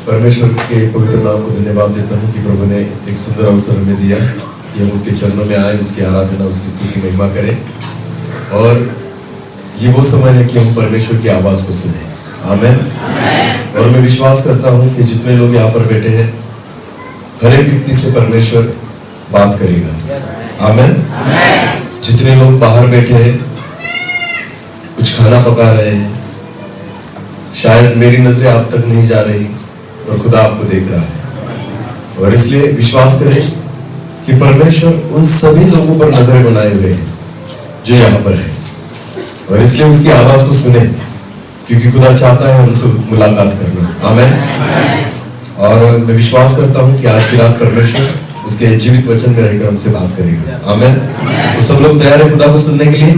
परमेश्वर के पवित्र नाम को धन्यवाद देता हूँ कि प्रभु ने एक सुंदर अवसर हमें दिया कि हम उसके चरणों में आए, उसकी आराधना, उसकी स्तुति महिमा करें। और ये वो समय है कि हम परमेश्वर की आवाज़ को सुने। आमीन। और मैं विश्वास करता हूँ कि जितने लोग यहाँ पर बैठे हैं, हर एक व्यक्ति से परमेश्वर बात करेगा। आमीन। जितने लोग बाहर बैठे हैं, कुछ खाना पका रहे हैं, शायद मेरी नजरें आप तक नहीं जा रही और खुदा आपको देख रहा है। और इसलिए विश्वास करें कि परमेश्वर उन सभी लोगों पर नजर बनाए हुए हैं जो यहाँ पर है, और इसलिए उसकी आवाज को सुने, क्योंकि खुदा चाहता है हमसे मुलाकात करना। आमीन। और मैं विश्वास करता हूँ कि आज की रात परमेश्वर उसके जीवित वचन में रहकर हमसे बात करेगा। आमीन। तो सब लोग तैयार है खुदा को सुनने के लिए?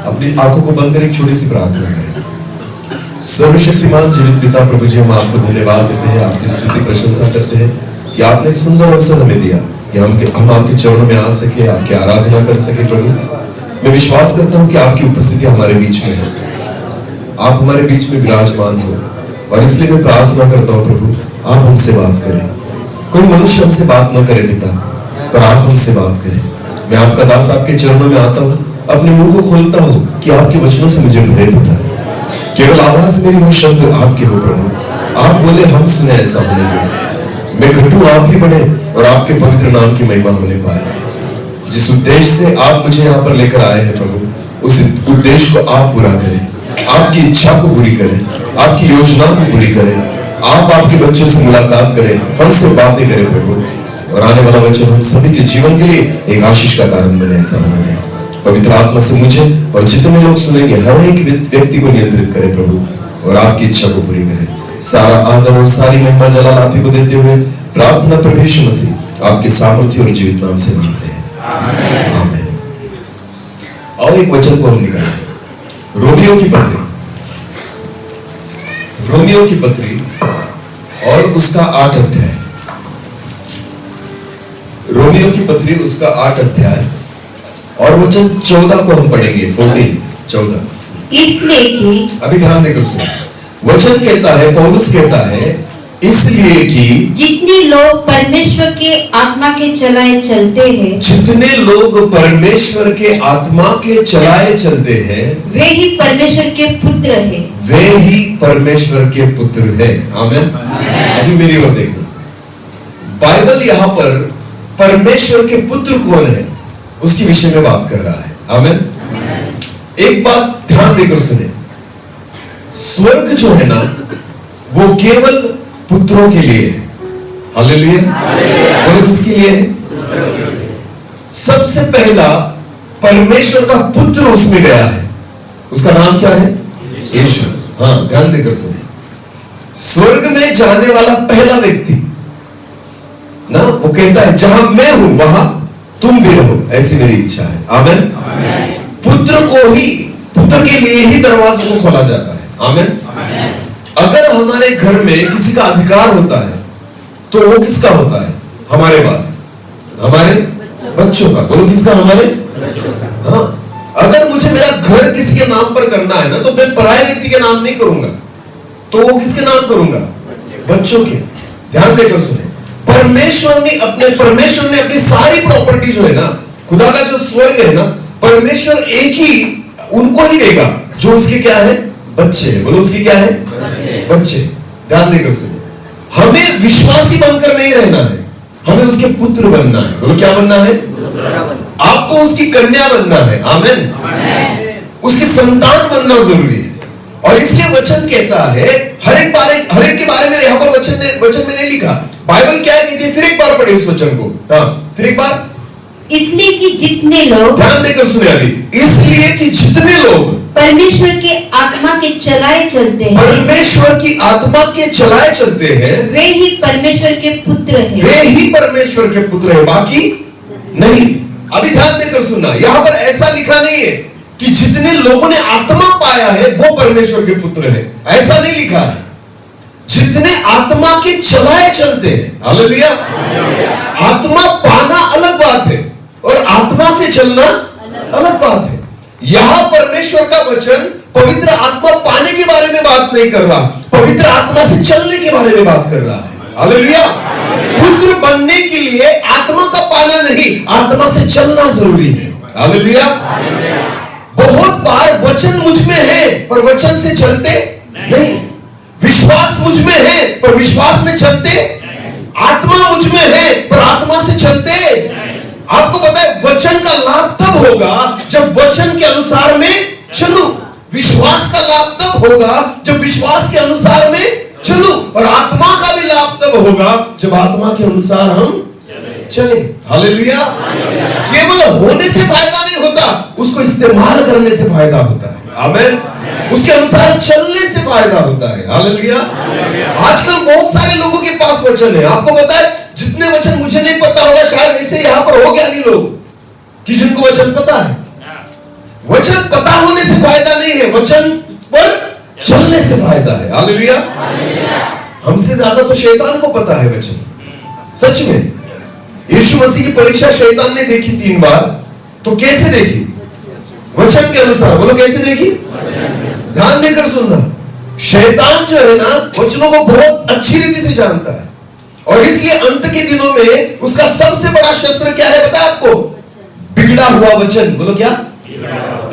अपनी आंखों को बंद कर एक छोटी सी प्रार्थना करें। सर्वशक्तिमान जीवित पिता प्रभु जी, हम आपको धन्यवाद देते हैं, आपकी स्तुति प्रशंसा करते हैं कि आपने एक सुंदर अवसर हमें दिया कि हम आपके चरणों में आ सके, आपकी आराधना कर सके। प्रभु मैं विश्वास करता हूँ कि आपकी उपस्थिति हमारे बीच में है, आप हमारे बीच में विराजमान हो, और इसलिए मैं प्रार्थना करता हूँ प्रभु आप हमसे बात करें। कोई मनुष्य हमसे बात न करे पिता, पर आप हमसे बात करें। मैं आपका दास आपके चरणों में आता हूँ, अपने मुंह को खोलता हूँ कि आपके वचनों से मुझे भरे पिता। केवल आवाज मेरी हो, शब्द आपके हो प्रभु। आप बोले हम सुने, ऐसा होने दे। मैं घटूं आप ही बढ़े और आपके पवित्र नाम की महिमा होने पाए। जिस उद्देश्य से आप मुझे यहाँ पर लेकर आए हैं प्रभु, उस उद्देश्य को आप पूरा करें, आपकी इच्छा को पूरी करें, आपकी योजना को पूरी करें। आप आपके बच्चों से मुलाकात करें, हमसे बातें करें प्रभु, और आने वाला वचन हम सभी के जीवन के लिए एक आशीष का कारण बने, ऐसा होने दें। पवित्र आत्मा से मुझे और जितने लोग सुनेंगे हर एक व्यक्ति को नियंत्रित करें प्रभु, और आपकी इच्छा को पूरी करें। सारा आदर और सारी महिमा जलाल आप ही को देते हुए प्रार्थना प्रभु यीशु मसीह आपके सामर्थ्य और जीवित नाम से मांगते हैं। आमीन। आओ एक वचन को हम निकालें। रोमियो की पत्री, रोमियो की पत्री और उसका 8 अध्याय। रोमियो की पत्री उसका 8 अध्याय और वचन 14 को हम पढ़ेंगे। 14 इसलिए कि, अभी ध्यान देकर सुनो। वचन कहता है, पौलुस कहता है, इसलिए कि जितने लोग परमेश्वर के आत्मा के चलाए चलते हैं, जितने लोग परमेश्वर के आत्मा के चलाए चलते हैं, वे ही परमेश्वर के पुत्र हैं। वे ही परमेश्वर के पुत्र हैं। आमीन। अभी मेरी ओर देखना। बाइबल यहां पर परमेश्वर के पुत्र कौन है उसके विषय में बात कर रहा है। आमीन। एक बात ध्यान देकर सुने, स्वर्ग जो है ना, वो केवल पुत्रों के लिए है। हालेलुया। बोलो किसके लिए है? सबसे पहला परमेश्वर का पुत्र उसमें गया है, उसका नाम क्या है? यीशु। हाँ, ध्यान देकर सुने। स्वर्ग में जाने वाला पहला व्यक्ति ना, वो कहता है जहां मैं हूं वहां तुम भी रहो, ऐसी मेरी इच्छा है। आमीन। पुत्र को ही, पुत्र के लिए ही दरवाजों को खोला जाता है। आमीन। अगर हमारे घर में किसी का अधिकार होता है तो वो किसका होता है? हमारे बाद हमारे बच्चों का। बोलो किसका? हमारे। हाँ, अगर मुझे मेरा घर किसी के नाम पर करना है ना, तो मैं पराये व्यक्ति के नाम नहीं करूंगा, तो वो किसके नाम करूंगा? बच्चों के। ध्यान देकर सुने, परमेश्वर ने अपनी सारी प्रॉपर्टी जो है ना, खुदा का जो स्वर्ग है ना, परमेश्वर एक ही उनको ही देगा जो उसके क्या है? बच्चे हैं। बोलो उसकी क्या है? बच्चे। ध्यान देकर सुनिए, हमें विश्वासी बनकर नहीं रहना है, हमें उसके पुत्र बनना है। बोलो क्या बनना है? आपको उसकी कन्या बनना है। आमीन। उसकी संतान बनना जरूरी है। और इसलिए वचन कहता है, हर एक के बारे में यहां पर वचन में नहीं लिखा। बाइबल क्या कहती है? फिर एक बार पढ़े उस वचन को। हाँ, फिर एक बार। इसलिए कि जितने लोग, ध्यान देकर सुने अभी, इसलिए कि जितने लोग परमेश्वर के आत्मा के चलाए चलते हैं, परमेश्वर की आत्मा के चलाए चलते हैं, वे ही परमेश्वर के पुत्र हैं। वे ही परमेश्वर के पुत्र हैं, बाकी नहीं। अभी ध्यान देकर सुनना, यहां पर ऐसा लिखा नहीं है कि जितने लोगों ने आत्मा पाया है वो परमेश्वर के पुत्र है, ऐसा नहीं लिखा है। जितने आत्मा के चलाए चलते हैं। हालेलुया। आत्मा पाना अलग बात है और आत्मा से चलना अलग बात है। यहां परमेश्वर का वचन पवित्र आत्मा पाने के बारे में बात नहीं कर रहा, पवित्र आत्मा से चलने के बारे में बात कर रहा है। हालेलुया। पुत्र बनने के लिए आत्मा का पाना नहीं, आत्मा से चलना जरूरी है। हालेलुया। बहुत बार वचन मुझ में है पर वचन से चलते नहीं, विश्वास मुझ में है पर विश्वास में चलते, आत्मा मुझ में है पर आत्मा से चलते। आपको पता है वचन का लाभ तब होगा जब वचन के अनुसार में चलूं, विश्वास का लाभ तब होगा जब विश्वास के अनुसार में चलूं, और आत्मा का भी लाभ तब होगा जब आत्मा के अनुसार हम चले। हालेलुया। केवल होने से फायदा नहीं होता, उसको इस्तेमाल करने से फायदा होता है। आमीन। उसके अनुसार चलने से फायदा होता है। हालेलुया। आजकल बहुत सारे लोगों के पास वचन है। आपको पता है जितने वचन मुझे नहीं पता होगा, शायद ऐसे यहां पर हो गया नहीं लोग कि जिनको वचन पता है। वचन पता होने से फायदा नहीं है, वचन पर चलने से फायदा है। हालेलुया। हमसे ज्यादा तो शैतान को पता है वचन। सच में यीशु मसीह की परीक्षा शैतान ने देखी 3 बार, तो कैसे देखी? वचन के अनुसार। बोलो कैसे देखी? ध्यान देकर सुनना। शैतान जो है ना वचनों को बहुत अच्छी रीति से जानता है, और इसलिए अंत के दिनों में उसका सबसे बड़ा शस्त्र क्या है पता है आपको? बिगड़ा हुआ वचन। बोलो क्या?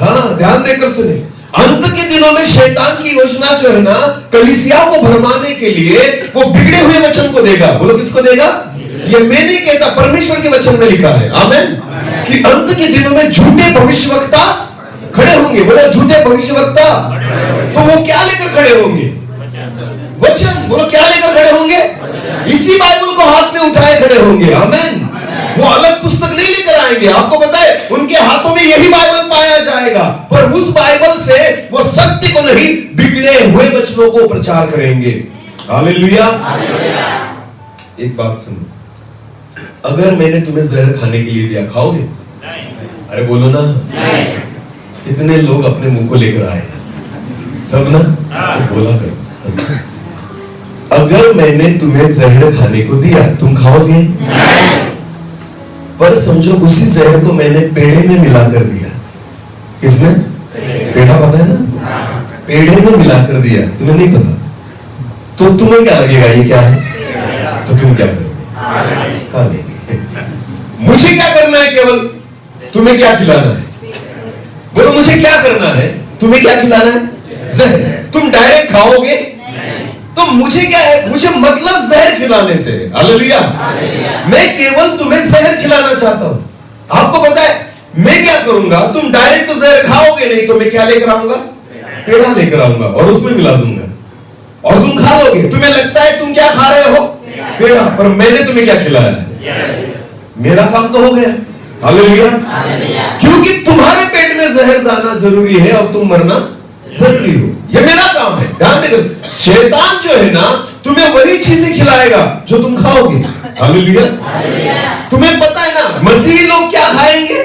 हाँ, ध्यान देकर सुने। अंत के दिनों में शैतान की योजना जो है ना कलीसिया को भरमाने के लिए वो बिगड़े हुए वचन को देगा। बोलो किसको देगा? ये मैं नहीं कहता, परमेश्वर के वचन में लिखा है। आमीन। कि अंत के दिनों में झूठे भविष्यवक्ता खड़े होंगे। बोलो झूठे भविष्यवक्ता। तो वो क्या लेकर खड़े होंगे? वचन। बोलो क्या लेकर खड़े होंगे? इसी बाइबल को हाथ में उठाए खड़े होंगे। आमीन। वो अलग पुस्तक नहीं लेकर आएंगे। आपको पता है उनके हाथों में यही बाइबल पाया जाएगा, पर उस बाइबल से वो सत्य को नहीं बिगड़े हुए वचनों को प्रचार करेंगे। हालेलुया। एक बात सुनो, अगर मैंने तुम्हें जहर खाने के लिए दिया, खाओगे? अरे बोलो ना। कितने लोग अपने मुंह को लेकर आए? सब ना? तो बोला करो, अगर मैंने तुम्हें जहर खाने को दिया तुम खाओगे? पर समझो उसी जहर को मैंने पेड़े में मिलाकर दिया। किसने? पेड़ा पता है ना? पेड़े में मिलाकर दिया, तुम्हें नहीं पता, तो तुम्हें क्या लगेगा ये क्या है? तो तुम क्या करोगे? खा लेंगे। मुझे क्या करना है? केवल तुम्हें क्या खिलाना है? बोलो मुझे क्या करना है? तुम्हें क्या खिलाना है? जहर। तुम डायरेक्ट खाओगे? तो मुझे क्या है? मुझे मतलब जहर खिलाने से। हालेलुया। मैं केवल तुम्हें जहर खिलाना चाहता हूं। आपको पता है मैं क्या करूंगा? तुम डायरेक्ट तो जहर खाओगे नहीं, तो मैं क्या लेकर आऊंगा? पेड़ा लेकर आऊंगा और उसमें मिला दूंगा और तुम खा लोगे। तुम्हें लगता है तुम क्या खा रहे हो? पेड़ा। पर मैंने तुम्हें क्या खिलाया है? मेरा काम तो हो गया। हालेलुया। क्योंकि तुम्हारे पेट में जहर जाना जरूरी है और तुम मरना जरूरी हो। ये मेरा काम है। ध्यान देखो, शैतान जो है ना तुम्हें वही चीजें खिलाएगा जो तुम खाओगे। हालेलुया। तुम्हें पता है ना मसीही लोग क्या खाएंगे?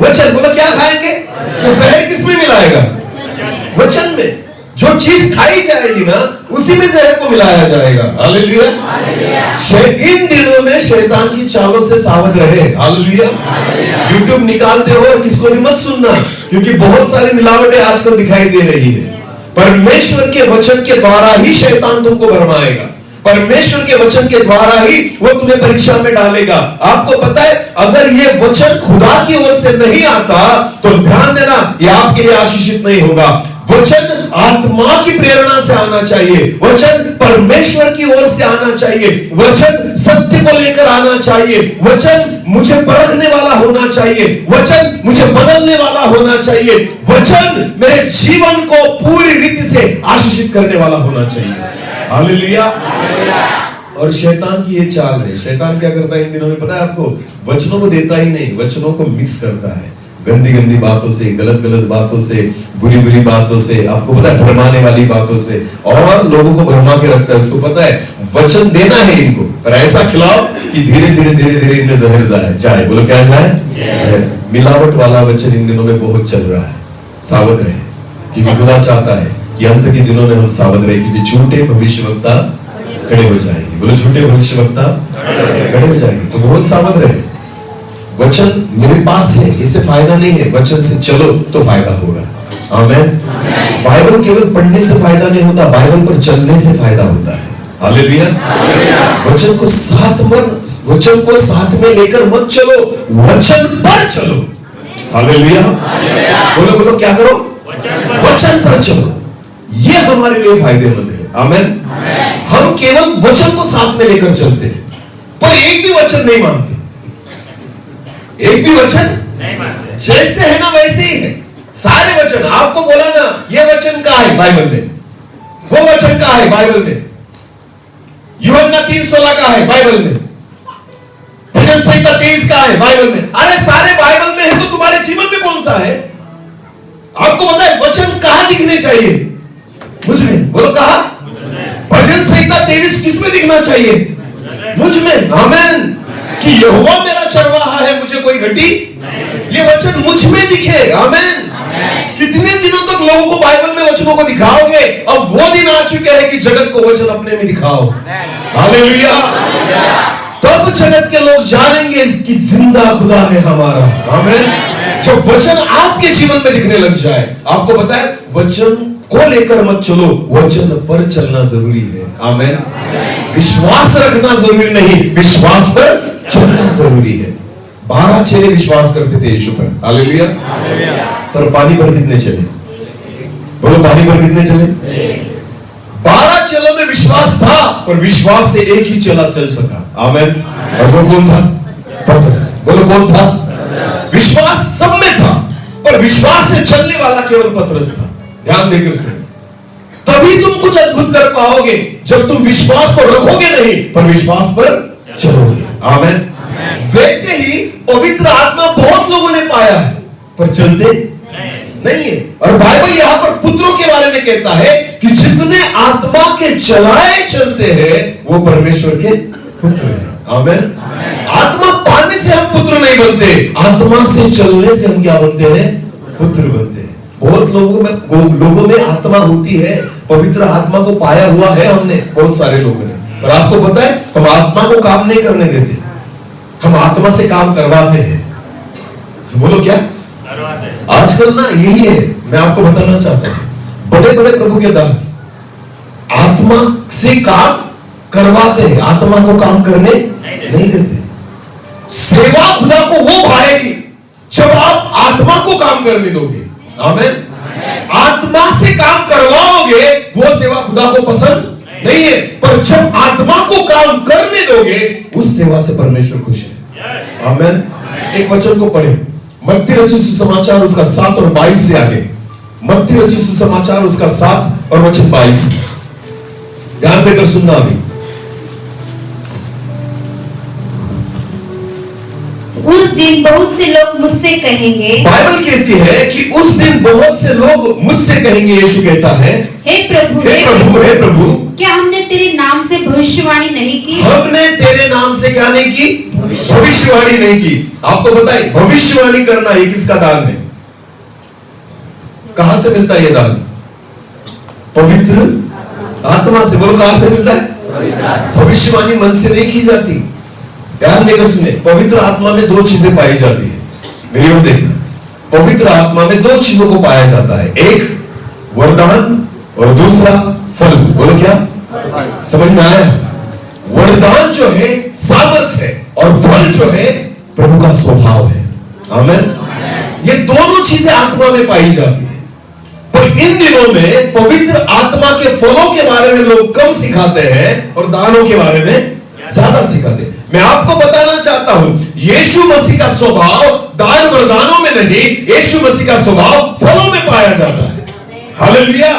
वचन। बोलो क्या खाएंगे? तो जहर किसमें मिलाएगा? वचन में। जो चीज खाई जाएगी ना उसी में जहर को मिलाया जाएगा। हालेलुया। इन दिनों में शैतान की चालों से सावध रहे। हालेलुया। यूट्यूब निकालते हो और किसको भी मत सुनना, क्योंकि बहुत सारी मिलावटें आजकल दिखाई दे रही है। परमेश्वर के वचन के द्वारा ही शैतान तुमको भरमाएगा। परमेश्वर के वचन के द्वारा ही वो तुम्हें परीक्षा में डालेगा। आपको पता है अगर ये वचन खुदा की ओर से नहीं आता तो ध्यान देना ये आपके लिए आशीषित नहीं होगा। वचन आत्मा की प्रेरणा से आना चाहिए, वचन परमेश्वर की ओर से आना चाहिए, वचन सत्य को लेकर आना चाहिए, वचन मुझे परखने वाला होना चाहिए, वचन मुझे बदलने वाला होना चाहिए, वचन मेरे जीवन को पूरी रीति से आशीषित करने वाला होना चाहिए। हालेलुया। और शैतान की ये चाल है। शैतान क्या करता है इन दिनों में पता है आपको? वचनों को देता ही नहीं, वचनों को मिक्स करता है गंदी गंदी बातों से, गलत गलत बातों से, बुरी बुरी बातों से, आपको पता है भरमाने वाली बातों से, और लोगों को भरमा के रखता है। उसको पता है वचन देना है इनको, पर ऐसा खिलाओ कि धीरे धीरे धीरे धीरे इनमें जहर जाए। बोलो क्या जाए? जहर। मिलावट वाला वचन इन दिनों में बहुत चल रहा है। सावध रहे, क्योंकि खुदा चाहता है कि अंत के दिनों में हम सावध रहे, क्योंकि झूठे भविष्यवक्ता खड़े हो जाएंगे। बोलो झूठे भविष्यवक्ता खड़े हो जाएंगे, तो बहुत सावध रहे। वचन मेरे पास है, इससे फायदा नहीं है, वचन से चलो तो फायदा होगा। आमेन। बाइबल केवल पढ़ने से फायदा नहीं होता, बाइबल पर चलने से फायदा होता है। हालेलुया। वचन को साथ में लेकर मत चलो, वचन पर चलो। हालेलुया। बोलो बोलो, क्या करो? वचन पर चलो। ये हमारे लिए फायदेमंद है। आमेन। हम केवल वचन को साथ में लेकर चलते हैं, पर एक भी वचन नहीं मानते, एक भी वचन नहीं मानते। जैसे है ना वैसे ही है सारे वचन। आपको बोला ना ये वचन कहाँ है बाइबल में, वो वचन कहाँ है बाइबल में, यूहन्ना 3:16 का है बाइबल में, भजन संहिता 23 का है बाइबल में। अरे सारे बाइबल में है तो तुम्हारे जीवन में कौन सा है? आपको पता है वचन कहां दिखने चाहिए? मुझ में। बोलो कहां? भजन संहिता 23 किसमें दिखना चाहिए? मुझ में। आमेन। कि यहोवा मेरा चरवाहा है, मुझे कोई घटी, ये वचन मुझ में दिखे। आमेन। कितने दिनों तक लोगों को बाइबल में वचनों को दिखाओगे? अब वो दिन आ चुके हैं कि जगत को वचन अपने में दिखाओ। हालेलुया। तब जगत के लोग जानेंगे कि जिंदा खुदा है हमारा। आमेन। जब वचन आपके जीवन में दिखने लग जाए, आपको पता है वचन को लेकर मत चलो, वचन पर चलना जरूरी है। आमेन। विश्वास रखना जरूरी नहीं, विश्वास पर चलना जरूरी है। 12 चेले विश्वास करते थे यीशु पर। हालेलुया। पर पानी पर कितने चले? बोलो पानी पर कितने चले? 12 चेलों में विश्वास था, पर विश्वास से एक ही चेला चल सका। आमेन। और वो कौन था? पतरस। बोलो कौन था? विश्वास सब में था, पर विश्वास से चलने वाला केवल पतरस था। ध्यान देकर सुनो, तभी तुम कुछ अद्भुत कर पाओगे जब तुम विश्वास को रखोगे नहीं, पर विश्वास पर चलोगे। आमेन। वैसे ही पवित्र आत्मा बहुत लोगों ने पाया है, पर चलते नहीं है। और बाइबल यहां पर पुत्रों के बारे में कहता है कि जितने आत्मा के चलाए चलते हैं वो परमेश्वर के पुत्र हैं। आमेन। आत्मा पाने से हम पुत्र नहीं बनते, आत्मा से चलने से हम क्या बनते हैं? पुत्र बनते हैं। बहुत लोगों में आत्मा होती है, पवित्र आत्मा को पाया हुआ है हमने, बहुत सारे लोगों ने, पर आपको पता है हम आत्मा को काम नहीं करने देते, हम आत्मा से काम करवाते हैं। बोलो क्या? आजकल ना यही है। मैं आपको बताना चाहता हूं, बड़े बड़े प्रभु के दास आत्मा से काम करवाते हैं, आत्मा को काम करने नहीं देते। सेवा खुदा को वो भाएगी जब आप आत्मा को काम करने दोगे। आमेन। आत्मा से काम करवाओगे वो सेवा खुदा को पसंद नहीं है, पर जब आत्मा को काम करने दोगे उस सेवा से परमेश्वर खुश है। आमेन। एक वचन को पढ़े, मत्ती रचित सुसमाचार उसका 7 और 22 से आगे। मत्ती रचित सुसमाचार उसका 7 और वचन 22। ध्यान देकर सुनना। अभी उस दिन बहुत से लोग मुझसे कहेंगे, बाइबल कहती है कि उस दिन बहुत से लोग मुझसे कहेंगे, यीशु कहता है, हे प्रभु, हे प्रभु, हे प्रभु, क्या हमने तेरे नाम से भविष्यवाणी नहीं की? हमने तेरे नाम से क्या नहीं की? भविष्यवाणी नहीं की। आपको पता है भविष्यवाणी करना ये किसका दान है? कहां से मिलता है ये दान? पवित्र आत्मा से। बोलो कहां से मिलता है? भविष्यवाणी मन से नहीं की जाती। ध्यान देकर सुने, पवित्र आत्मा में 2 चीजें पाई जाती है। मेरी ओर देखना, पवित्र आत्मा में 2 चीजों को पाया जाता है, एक वरदान और दूसरा फल। बोलो क्या? समझ में आया? वरदान जो है सामर्थ है और फल जो है प्रभु का स्वभाव है। आमेन। ये दोनों चीजें आत्मा में पाई जाती है, पर इन दिनों में पवित्र आत्मा के फलों के बारे में लोग कम सिखाते हैं और दानों के बारे में ज्यादा सिखाते हैं। मैं आपको बताना चाहता हूं, यीशु मसीह का स्वभाव दान वरदानों में नहीं, यीशु मसीह का स्वभाव फलों में पाया जाता है। हालेलुया।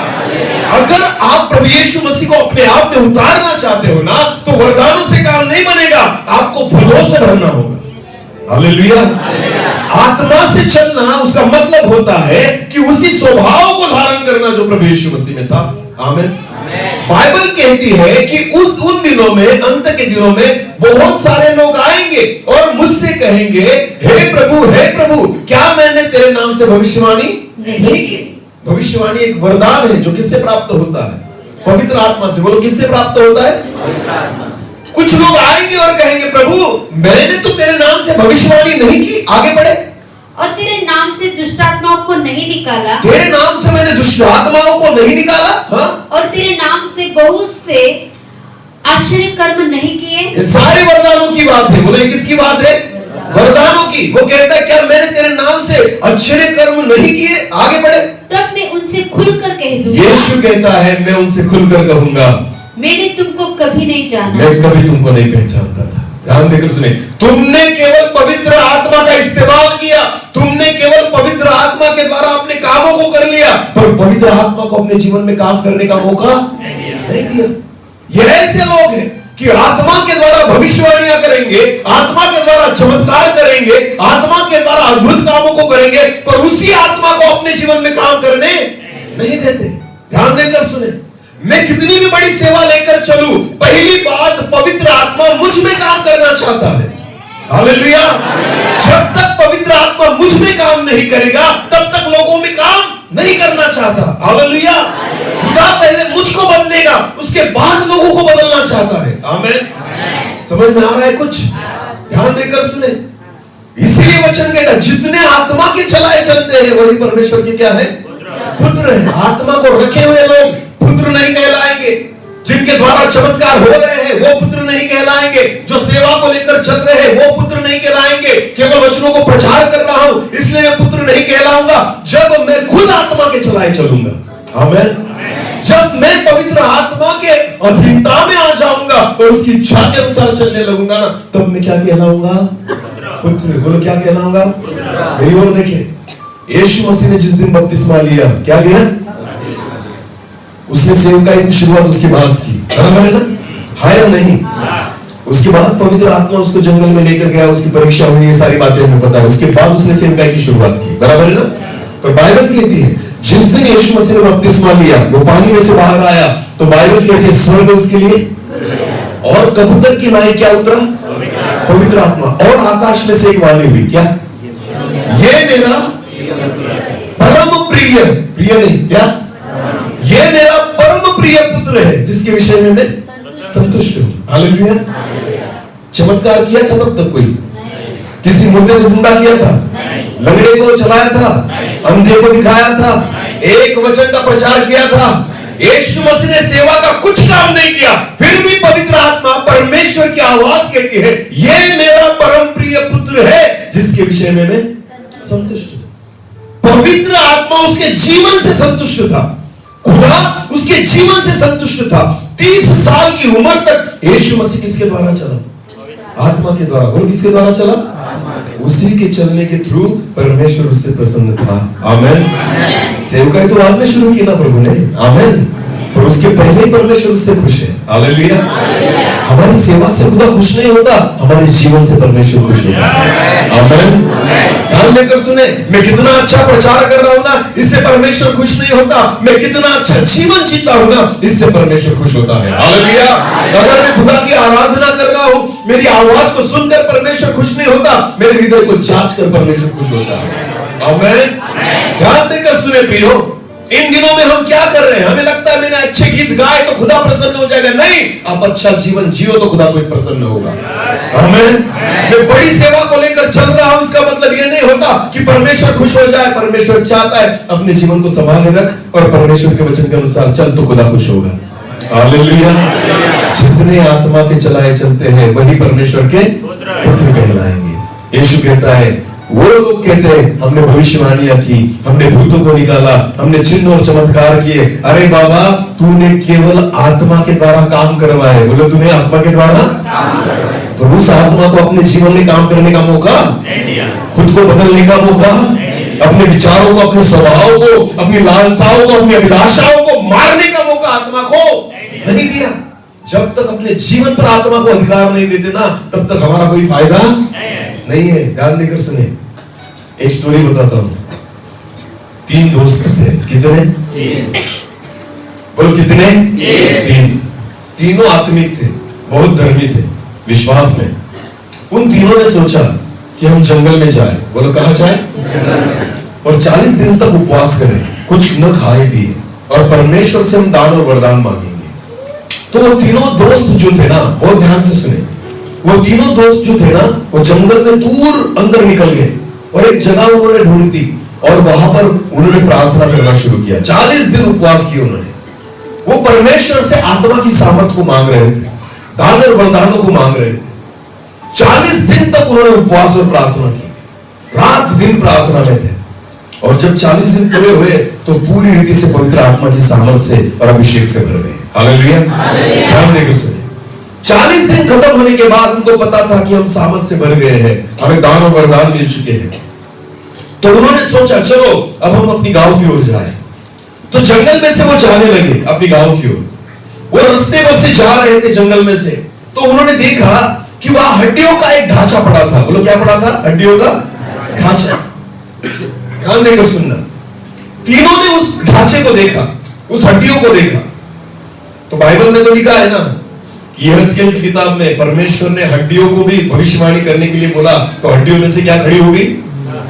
अगर आप प्रभु यीशु मसीह को अपने आप में उतारना चाहते हो ना, तो वरदानों से काम नहीं बनेगा, आपको फलों से भरना होगा। हालेलुया। आत्मा से चलना उसका मतलब होता है कि उसी स्वभाव को धारण करना जो प्रभु यीशु मसीह में था। आमीन। बाइबल कहती है कि उन दिनों में, अंत के दिनों में बहुत सारे लोग आएंगे और मुझसे कहेंगे, हे प्रभु, क्या मैंने तेरे नाम से भविष्यवाणी नहीं की? भविष्यवाणी एक वरदान है जो किससे प्राप्त होता है? पवित्र आत्मा से। बोलो किससे प्राप्त होता है? कुछ कुछ लोग आएंगे और कहेंगे प्रभु मैंने तो तेरे नाम से भविष्यवाणी नहीं की, आगे बढ़े, और तेरे नाम से दुष्ट आत्माओं को नहीं निकाला, तेरे नाम से मैंने दुष्ट आत्माओं को नहीं निकाला, हाँ, और तेरे नाम से बहुत से आश्चर्य कर्म नहीं किए। ये सारे वरदानों की बात है। बोले किसकी बात है? वरदानों की। वो कहता है क्या मैंने तेरे नाम से आश्चर्य कर्म नहीं किए, आगे बढ़े, तब मैं उनसे खुलकर कह दूंगा, यीशु कहता है मैं उनसे खुलकर कहूंगा मैंने तुमको कभी नहीं जाना, मैं कभी तुमको नहीं पहचानता था। ध्यान देकर सुने, तुमने केवल पवित्र आत्मा का इस्तेमाल किया, तुमने केवल पवित्र आत्मा के द्वारा अपने कामों को कर लिया, पर पवित्र आत्मा को अपने जीवन में काम करने का मौका नहीं दिया। ये ऐसे लोग हैं कि आत्मा के द्वारा भविष्यवाणियां करेंगे, आत्मा के द्वारा चमत्कार करेंगे, आत्मा के द्वारा अद्भुत कामों को करेंगे, पर उसी आत्मा को अपने जीवन में काम करने नहीं देते। ध्यान देकर सुने, मैं कितनी भी बड़ी सेवा लेकर चलूं, पहली बात पवित्र आत्मा मुझ में काम करना चाहता है। हालेलुया। जब तक पवित्र आत्मा मुझ में काम नहीं करेगा तब तक लोगों में काम नहीं करना चाहता। हालेलुया। खुदा पहले मुझको बदलेगा, उसके बाद लोगों को बदलना चाहता है। आमीन। समझ में आ रहा है कुछ? ध्यान देकर सुने, इसीलिए वचन कहता है जितने आत्मा के चलाए चलते हैं वही परमेश्वर के क्या है? पुत्र है। आत्मा को रखे हुए लोग पुत्र नहीं कहलाएंगे, जिनके द्वारा चमत्कार हो रहे हैं वो पुत्र नहीं कहलाएंगे, जो सेवा को लेकर चल रहे हैं वो पुत्र नहीं कहलाएंगे, केवल वचनों को प्रचार कर रहा हूं इसलिए मैं पुत्र नहीं कहलाऊंगा। जब मैं खुद आत्मा के चलाए चलूंगा, आमीन, जब मैं पवित्र आत्मा के अधीनता में आ जाऊंगा और उसकी इच्छा के अनुसार चलने लगूंगा ना, तब मैं क्या कहलाऊंगा? पुत्र। बोलो क्या कहलाऊंगा? मेरी ओर देखें, यीशु मसीह ने जिस दिन बपतिस्मा लिया, क्या लिया? उसने सेवकाई की शुरुआत उसके बाद की, बराबर है ना? हाँ या नहीं? उसके बाद पवित्र आत्मा उसको जंगल में लेकर गया, उसकी परीक्षा हुई, ये सारी बातें हमें पता है। उसके बाद उसने सेवकाई की शुरुआत की, बराबर है ना? पर बाइबल कहती है जिस दिन यीशु मसीह ने बपतिस्मा लिया, वो पानी में से बाहर आया, तो बाइबल कहती है स्वर्ग उसके लिए और कबूतर की नाई क्या उतरा? पवित्र आत्मा। और आकाश में से एक वाणी हुई, क्या? ये मेरा परम प्रिय, प्रिय नहीं, क्या? ये मेरा परम प्रिय पुत्र है जिसके विषय में मैं संतुष्ट हूं। हालेलुया। चमत्कार किया था तब तक कोई? किसी मुर्दे को जिंदा किया था? लंगड़े को चलाया था? अंधे को दिखाया था? एक वचन का प्रचार किया था? यीशु मसीह ने सेवा का कुछ काम नहीं किया, फिर भी पवित्र आत्मा परमेश्वर की आवाज कहती है ये मेरा परम प्रिय पुत्र है जिसके विषय में मैं संतुष्ट हूं। पवित्र आत्मा उसके जीवन से संतुष्ट था, खुदा उसके जीवन से संतुष्ट था। 30 साल की उम्र तक यीशु मसीह किसके द्वारा चला? आत्मा के द्वारा। बोलो किसके द्वारा चला? उसी के चलने के थ्रू परमेश्वर उससे प्रसन्न था। आमीन। सेवकाई तो बाद में शुरू की ना प्रभु ने, आमीन, पर उसके पहले ही परमेश्वर उससे खुश है। हालेलुया। हमारी सेवा से खुदा खुश नहीं होता, हमारे जीवन से परमेश्वर खुश होता है। आमीन। ध्यान देकर सुने, मैं कितना अच्छा प्रचार कर रहा हूं ना, इससे परमेश्वर खुश नहीं होता। मैं कितना अच्छा जीवन जीता हूं ना, इससे परमेश्वर खुश होता है। हालेलुया। अगर मैं खुदा की आराधना कर रहा हूं, मेरी आवाज को सुनकर परमेश्वर खुश नहीं होता, मेरे हृदय को जांच कर परमेश्वर खुश होता है। आमीन। ध्यान देकर सुने प्रियो, इन दिनों में हम क्या कर रहे हैं? हमें लगता है मैंने अच्छे गीत गाए तो खुदा प्रसन्न हो जाएगा। नहीं, आप अच्छा जीवन जियो तो खुदा कोई प्रसन्न होगा। आमीन। मैं बड़ी सेवा को लेकर चल रहा हूं, इसका मतलब यह नहीं होता कि परमेश्वर खुश हो जाए। परमेश्वर चाहता है अपने जीवन को संभाले रख और परमेश्वर के वचन के अनुसार चल तो खुदा खुश होगा। हालेलुया। जितने आत्मा के चलाए चलते हैं वही परमेश्वर के पुत्र कहलाएंगे। यीशु कहता है, वो लोग कहते हैं हमने भविष्यवाणियां की, हमने भूतों को निकाला, हमने चिन्ह और चमत्कार किए। अरे बाबा, तूने केवल आत्मा के द्वारा काम करवाए। बोलो तूने आत्मा के द्वारा, तो उस आत्मा को अपने जीवन में काम करने का मौका नहीं दिया, खुद को बदलने का मौका, अपने विचारों को, अपने स्वभाव को, अपनी लालसाओं को, अपनी अभिलाषाओं को मारने का मौका आत्मा को नहीं दिया। जब तक अपने जीवन पर आत्मा को अधिकार नहीं देते ना, तब तक हमारा कोई फायदा नहीं है। ध्यान देकर सुने, एक स्टोरी बताता हूं। 3 दोस्त थे। कितने? 3। बोलो कितने? 3। तीनों आत्मिक थे, बहुत धर्मी थे विश्वास में। उन तीनों ने सोचा कि हम जंगल में जाए। बोलो कहां जाए? और 40 दिन तक उपवास करें, कुछ न खाए पिए, और परमेश्वर से हम दान और वरदान मांगेंगे। तो वो तीनों दोस्त जो थे ना, बहुत ध्यान से सुने, वो तीनों दोस्त जो थे ना, वो जंगल में दूर अंदर निकल गए और एक जगह उन्होंने ढूंढ दी और वहां पर उन्होंने प्रार्थना करना शुरू किया। 40 दिन उपवास किए उन्होंने। वो परमेश्वर से आत्मा की सामर्थ को मांग रहे थे, दान और वरदानों को मांग रहे थे। 40 दिन तक उन्होंने उपवास और प्रार्थना की, रात दिन प्रार्थना में थे। और जब 40 दिन पूरे हुए तो पूरी रीति से पवित्र आत्मा की सामर्थ से और अभिषेक से भर गए। हालेलुया, ध्यान देकर सुनिए। 40 दिन खत्म होने के बाद उनको पता था कि हम सामर्थ से भर गए हैं, हमें दान और वरदान मिल चुके हैं। तो उन्होंने सोचा चलो अब हम अपनी गांव की ओर जाएं। तो जंगल में से वो जाने लगे अपनी गांव की ओर। वो रास्ते पर से जा रहे थे जंगल में से, तो उन्होंने देखा कि वहां हड्डियों का एक ढांचा पड़ा था। बोलो क्या पड़ा था? हड्डियों का ढांचा। ध्यान देकर सुनना। तीनों ने उस ढांचे को देखा, उस हड्डियों को देखा। तो बाइबल में तो लिखा है ना कि यहेजकेल की किताब में परमेश्वर ने हड्डियों को भी भविष्यवाणी करने के लिए बोला, तो हड्डियों में से क्या खड़ी होगी?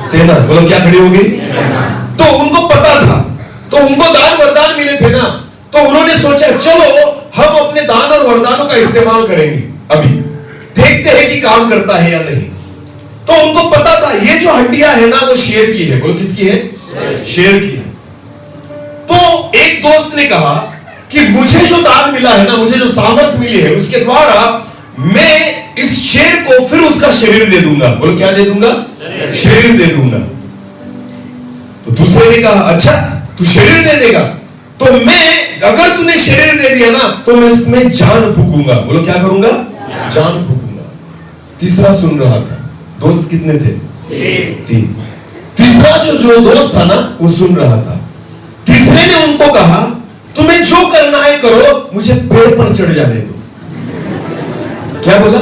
सेना। बोलो क्या खड़ी होगी? तो उनको पता था, तो उनको दान वरदान मिले थे ना, तो उन्होंने सोचा चलो हम अपने दान और वरदानों का इस्तेमाल करेंगे, अभी देखते हैं कि काम करता है या नहीं। तो उनको पता था ये जो हड्डियां है ना वो शेर की है। बोलो किसकी है? शेर की है। तो एक दोस्त ने कहा कि मुझे जो दान मिला है ना, मुझे जो सामर्थ मिली है, उसके द्वारा मैं इस शेर को फिर उसका शरीर दे दूंगा। बोलो क्या दे दूंगा? शरीर दे दूंगा। तो दूसरे ने कहा अच्छा तू शरीर दे देगा, तो मैं अगर तूने शरीर दे दिया ना तो मैं उसमें जान फूकूंगा। बोलो क्या करूंगा? जान फूकूंगा। तीसरा सुन रहा था। दोस्त कितने थे? 3। तीसरा जो दोस्त था ना वो सुन रहा था। तीसरे ने उनको कहा तुम्हें जो करना है करो, मुझे पेड़ पर चढ़ जाने दो। क्या बोला?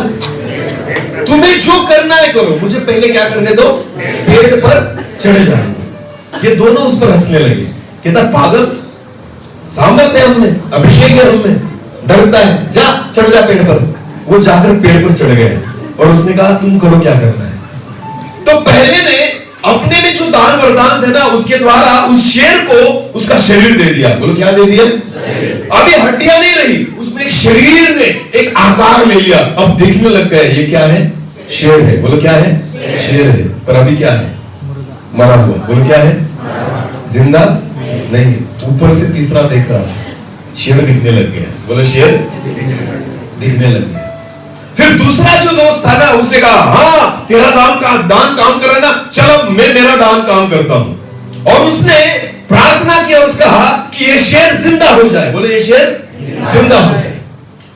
तुम्हें जो करना है करो, मुझे पहले क्या करने दो? पेड़ पर चढ़ जाने दो। ये दोनों उस पर हंसने लगे। कहता पागल, सामर्थ्य है हममें, अभिषेक है हममें, डरता है, जा चढ़ जा पेड़ पर। वो जाकर पेड़ पर चढ़ गए और उसने कहा तुम करो क्या करना है। तो पहले ने अपने में जो दान वरदान थे ना उसके द्वारा उस शेर को उसका शरीर दे दिया। बोलो क्या दे दिया? अभी हड्डियां नहीं रही, उसमें एक शरीर ने एक आकार ले लिया। अब देखने लग गए ये क्या है? शेर है। बोलो क्या है? शेर है। पर अभी क्या है? मरा हुआ। बोलो क्या है? जिंदा नहीं। ऊपर से तीसरा देख रहा था, शेर दिखने लग गया। बोलो शेर दिखने लग गया। फिर दूसरा जो दोस्त था ना उसने कहा हाँ तेरा दान काम कर रहा है ना, चलो मैं मेरा दान काम करता हूं। और उसने प्रार्थना की और कहा कि ये शेर जिंदा हो जाए। बोले ये शेर जिंदा हो जाए।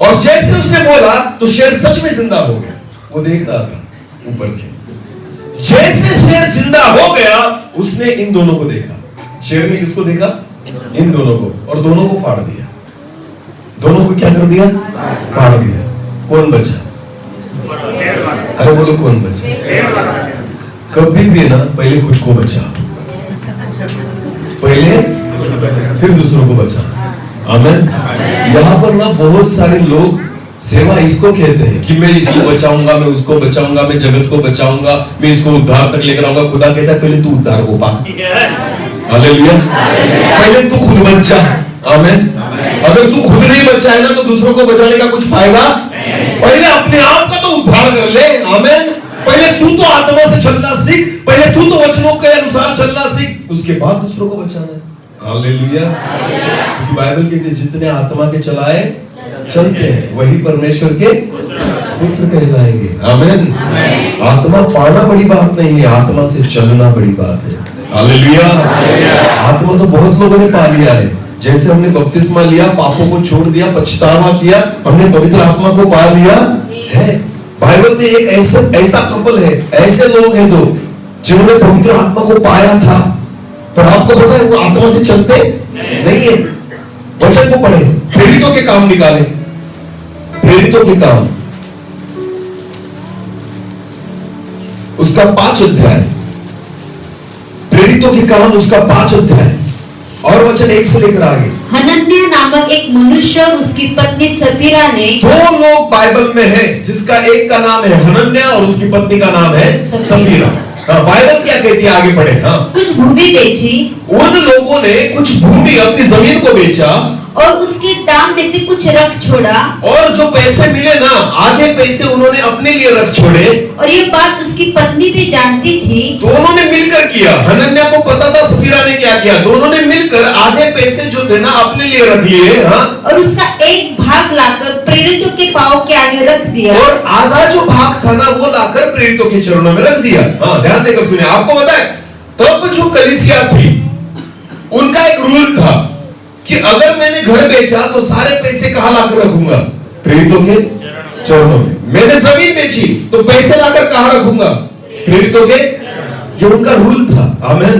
और जैसे उसने बोला तो शेर सच में जिंदा हो गया। वो देख रहा था ऊपर से। जैसे शेर जिंदा हो गया उसने इन दोनों को देखा। शेर ने किसको देखा? इन दोनों को। और दोनों को फाड़ दिया। दोनों को क्या कर दिया? फाड़ दिया। कौन बचा? अरे बोलो कौन बचा? कभी भी ना पहले खुद को बचा, पहले फिर दूसरों को बचा। आमीन। यहाँ पर ना बहुत सारे लोग सेवा इसको कहते हैं कि मैं इसको बचाऊंगा, मैं उसको बचाऊंगा, मैं जगत को बचाऊंगा, मैं इसको उद्धार तक लेकर आऊंगा। खुदा कहता है पहले तू उद्धार को पा। हालेलुया। पहले तू खुद बचा। आमीन। अगर तू खुद नहीं बचा है ना तो दूसरों को बचाने का कुछ फायदा। पहले अपने आप का तो उद्धार कर ले। आमीन। पहले तू तो आत्मा से चलना सीख, पहले तू तो वचनों के अनुसार चलना सीख, उसके बाद दूसरों को बचाना है। हालेलुया। क्योंकि बाइबल कहती है जितने आत्मा के चलाए चलते हैं वही परमेश्वर के पुत्र कहलाएंगे। आमीन। आत्मा पाना बड़ी बात नहीं है, आत्मा से चलना बड़ी बात है। हालेलुया। आत्मा तो बहुत लोगों ने पा लिया है। जैसे हमने बपतिस्मा लिया, पापों को छोड़ दिया, पछतावा किया, हमने पवित्र आत्मा को पा लिया है। बाइबल में एक ऐसा कपल है, ऐसे लोग हैं दो जिन्होंने पवित्र आत्मा को पाया था, पर आपको पता है वो आत्मा से चलते नहीं है। वचन को पढ़े, प्रेरितों के काम निकाले, प्रेरितों के काम उसका 5 अध्याय, प्रेरितों के काम उसका 5 अध्याय और वचन 1 से लेकर आगे। हनन्याह नामक एक मनुष्य और उसकी पत्नी सफीरा ने, 2 लोग बाइबल में हैं जिसका एक का नाम है हनन्याह और उसकी पत्नी का नाम है सफीरा। हाँ, बाइबल क्या कहती है, आगे पढ़े। हाँ, कुछ भूमि बेची उन लोगों ने कुछ भूमि, अपनी जमीन को बेचा और उसके दाम में से कुछ रख छोड़ा, और जो पैसे मिले ना, आधे पैसे उन्होंने अपने लिए रख छोड़े। और ये बात उसकी पत्नी भी जानती थी। दोनों ने मिलकर किया। हनन्याह को पता था सफीरा ने क्या किया। दोनों ने मिलकर आधे पैसे जो थे ना अपने लिए रख लिए। हाँ, और उसका एक भाग लाकर प्रेरितों के पांव के आगे रख दिया, और आधा जो भाग था ना वो लाकर प्रेरितों के चरणों में रख दिया। हाँ, ध्यान देकर सुनिए। आपको पता है तब जो कलीसिया थी उनका एक रूल था कि अगर मैंने घर बेचा तो सारे पैसे कहां लाकर रखूंगा, प्रेरितों के चरणों में। मैंने जमीन बेची तो पैसे लाकर कहां रखूंगा, प्रेरितों के। ये उनका रूल था। आमीन।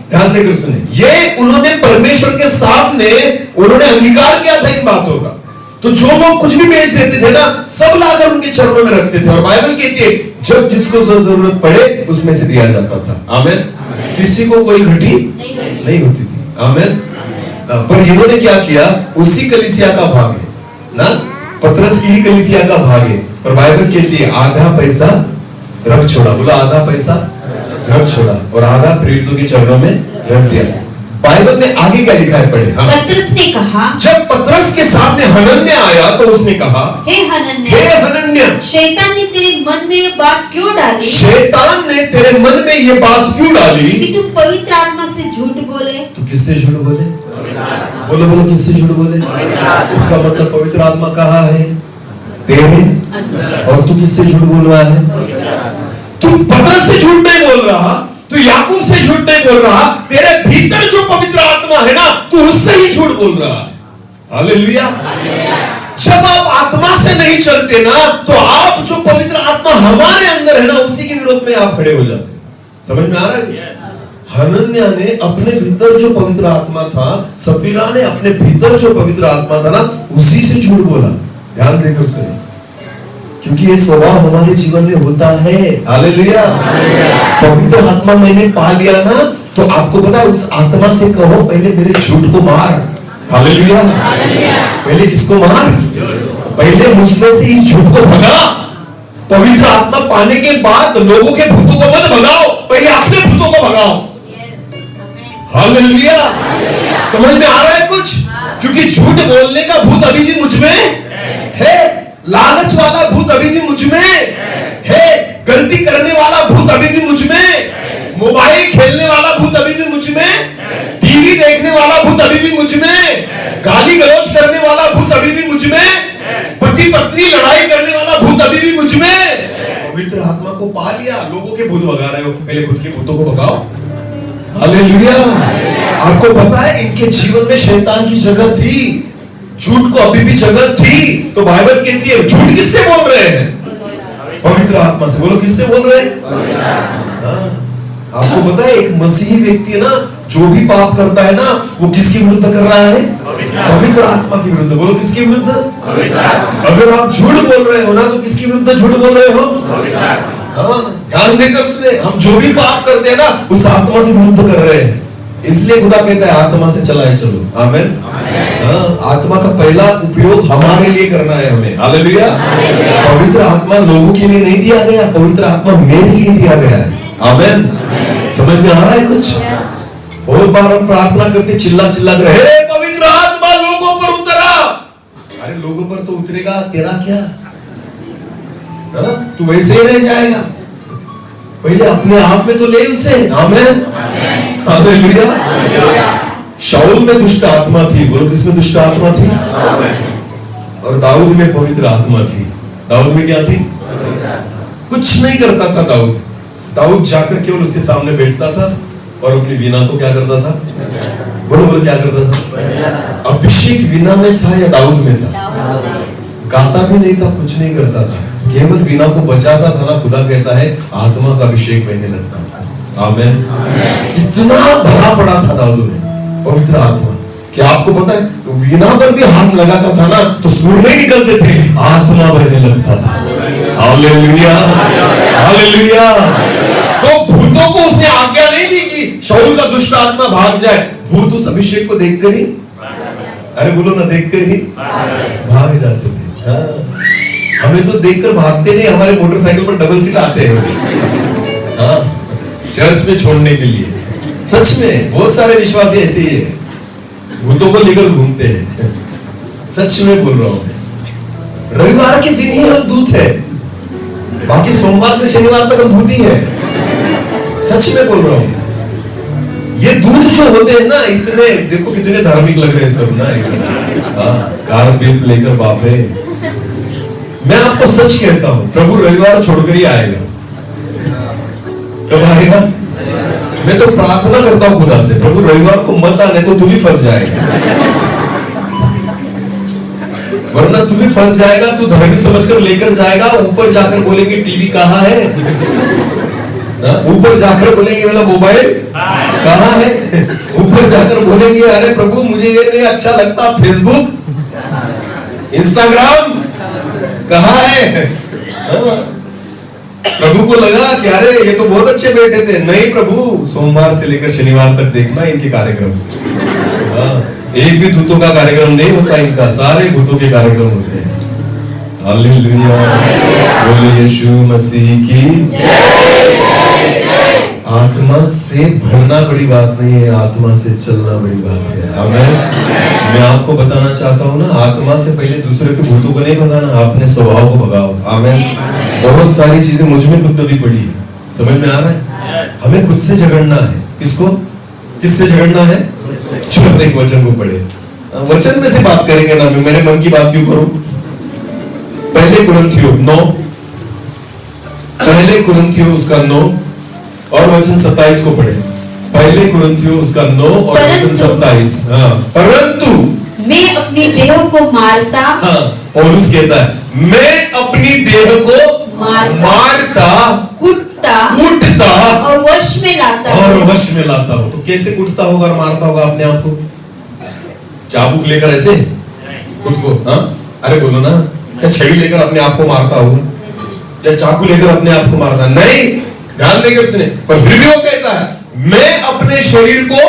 ध्यान देकर सुने। ये उन्होंने परमेश्वर के सामने उन्होंने अंगीकार किया था इन बातों का। तो जो लोग कुछ भी बेच देते थे ना, सब लाकर उनके चरणों में रखते थे। और बाइबल कहती है जब जिसको जो जरूरत पड़े उसमें से दिया जाता था। आमीन। किसी को कोई घटी नहीं होती थी। आमीन। पर इन्होंने क्या किया, उसी कलीसिया का भाग है ना, पतरस की ही कलीसिया का भाग है। पर बाइबल कहती है आधा पैसा रख छोड़ा। बोला आधा पैसा रख छोड़ा और आधा प्रेरितों के चरणों में रख दिया। बाइबल में आगे क्या लिखा है, पढ़े। हाँ, पतरस ने कहा, जब पतरस के सामने हनन्याह आया तो उसने कहा, हे हे हनन्याह, हनन्याह, शैतान ने तेरे मन में ये बात क्यों डाली शैतान ने तेरे मन में ये बात क्यों डाली कि तू पवित्र आत्मा से झूठ बोले। तो किससे झूठ बोले, बोलो बोलो, किससे झूठ बोले। इसका मतलब पवित्र आत्मा कहाँ है, तेरे। और तू किससे झूठ बोल रहा है, तू पतरस से झूठ नहीं बोल रहा, तू याकूब से झूठ नहीं बोल रहा, तेरे भीतर जो पवित्र आत्मा है ना तू उससे ही झूठ बोल रहा है। हालेलुया। जब आप आत्मा से नहीं चलते ना तो आप जो पवित्र आत्मा हमारे अंदर है ना उसी के विरोध में आप खड़े हो जाते हैं। समझ में आ रहा है। हनन्याह ने अपने भीतर जो पवित्र आत्मा था, सफीरा ने अपने भीतर जो पवित्र आत्मा था ना उसी से झूठ बोला। ध्यान देकर सुनिए, क्योंकि ये स्वभाव हमारे जीवन में होता है। हालेलुया। पवित्र आत्मा मैंने पा लिया ना तो आपको पता है उस आत्मा से कहो पहले मेरे झूठ को मार। हालेलुया। पहले किसको मार, पहले मुझमें से इस झूठ को भगा। पवित्र आत्मा पाने के बाद लोगों के भूतों को मत भगाओ, पहले अपने भूतों को भगाओ। हालेलुया। समझ में आ रहा है कुछ, क्योंकि झूठ बोलने का भूत अभी भी मुझ में है, लालच वाला भूत अभी भी मुझ में है, गलती करने वाला भूत अभी भी मुझ में, मोबाइल खेलने वाला भूत अभी भी मुझ में, टीवी देखने वाला भूत अभी भी मुझ में, गाली गलौज करने वाला भूत अभी भी मुझ में, पति पत्नी लड़ाई करने वाला भूत अभी भी मुझ में। पवित्र आत्मा को पा लिया, लोगों के भूत भगा रहे हो, पहले खुद के भूतों को भगाओ। हालेलुया। आपको पता है इनके जीवन में शैतान की जगह थी, झूठ को अभी भी जगह थी। तो बाइबल कहती है झूठ किससे बोल रहे हैं, पवित्र आत्मा से। बोलो किससे बोल रहे हैं। हाँ, आपको पता है एक मसीही व्यक्ति है ना जो भी पाप करता है ना वो किसके विरुद्ध कर रहा है, पवित्र आत्मा के विरुद्ध। बोलो किसके विरुद्ध, अगर आप झूठ बोल रहे हो ना तो किसके विरुद्ध झूठ बोल रहे हो। हाँ, ध्यान देकर सुने, हम जो भी पाप करते हैं ना उस आत्मा के विरुद्ध कर रहे हैं। इसलिए खुदा कहता है आत्मा से चलाए चलो। आमीन। हाँ, आत्मा का पहला उपयोग हमारे लिए करना है हमें। हालेलुया। पवित्र आत्मा लोगों के लिए नहीं दिया गया, पवित्र आत्मा मेरे लिए दिया गया है। आमीन। समझ में आ रहा है कुछ। बहुत बार हम प्रार्थना करते चिल्ला चिल्ला कर, हे पवित्र आत्मा लोगों पर उतरा। अरे लोगों पर तो उतरेगा, तेरा क्या, तू वैसे ही रह जाएगा। पहले अपने आप में तो ले उसे। आमीन। हालेलुया। शाऊल में दुष्ट आत्मा थी। बोलो किसमें दुष्ट आत्मा थी, और दाऊद में पवित्र आत्मा थी। दाऊद में क्या थी, कुछ नहीं करता था दाऊद। दाऊद जाकर केवल उसके सामने बैठता था और अपनी वीणा को क्या करता था, बोलो बोलो क्या करता था। अभिषेक वीणा में था या दाऊद में था, गाता भी नहीं था, कुछ नहीं करता था, केवल वीणा को बजाता था ना। खुदा कहता है आत्मा का अभिषेक पहनने लगता था। आमीन। इतना भरा पड़ा था दाऊद में पवित्र आत्मा कि आपको पता है वीणा पर भी हाथ लगाता था ना तो सुर नहीं निकलते थे, आत्मा बहने लगता था। हालेलुया। हालेलुया। तो भूतों को उसने आज्ञा नहीं दी कि शाऊल का दुष्ट आत्मा भाग जाए। भूत उस अभिषेक को देखकर ही, अरे बोलो ना, देखकर ही भाग जाते थे। हाँ, हमें तो देखकर भागते नहीं, हमारे मोटरसाइकिल पर डबल सीट आते हैं। हाँ, चर्च में छोड़ने के लिए। सच में बहुत सारे विश्वासी ऐसे ही है, भूतों को लेकर घूमते हैं। सच में बोल रहा हूं मैं, रविवार के दिन ही हम दूत है, बाकी सोमवार से शनिवार तक हम भूत ही है। सच में बोल रहा हूं मैं। ये दूत जो होते हैं ना, इतने देखो कितने धार्मिक लग रहे हैं सब ना, स्कार्फ लेकर, बाप रे। मैं आपको सच कहता हूं, प्रभु रविवार छोड़कर ही आएगा। कब आएगा? मैं तो प्रार्थना करता हूं खुदा से, प्रभु रविवार को मत आने तो तू भी फंस जाएगा, वरना तू भी फंस जाएगा। तू धर्मी समझकर लेकर जाएगा, ऊपर जाकर बोलेंगे टीवी कहाँ है, ऊपर जाकर बोलेंगे मेरा मोबाइल कहाँ है, ऊपर जाकर बोलेंगे अरे प्रभु मुझे ये नहीं अच्छा लगता, फेसबुक इंस्टाग्राम कहाँ है। प्रभु को लगा कि अरे ये तो बहुत अच्छे बैठे थे। नहीं प्रभु, सोमवार से लेकर शनिवार तक देखना इनके कार्यक्रम। एक भी भूतों का कार्यक्रम नहीं होता इनका, सारे भूतों के कार्यक्रम होते हैं। हालेलुया, बोले यीशु मसीह की। आत्मा से भरना बड़ी बात नहीं है, आत्मा से चलना बड़ी बात है। आमीन। मैं आपको बताना चाहता हूँ ना, आत्मा से पहले दूसरे के भूतों को नहीं भगाना, अपने स्वभाव को भगाओ। आमीन। बहुत सारी चीजें मुझ में खुद भी पड़ी है, समझ में आ रहा है? हमें खुद से झगड़ना है। किसको? किससे झगड़ना है? छोटे वचन को पढ़े, वचन में से बात करेंगे ना, मैं मेरे मन की बात क्यों करूं? पहले कुरिन्थियों 9, पहले कुरिन्थियों उसका 9 और वचन 27 को पढ़े। पहले कुरिन्थियों उसका 9 और वचन 27। हाँ, परंतु मैं अपनी देह को मारता, हाँ, पौलुस कहता है मैं अपनी देह को मारता, कूटता और वश में लाता हूँ। तो कैसे कूटता होगा और मारता होगा अपने आप को? चाबुक लेकर ऐसे खुद को? हाँ, अरे बोलो ना, क्या छड़ी लेकर अपने आप को मारता होगा, या चाकू लेकर अपने आप को मारता? नहीं, ध्यान देकर सुने। पर फिर भी वो कहता है मैं अपने शरीर को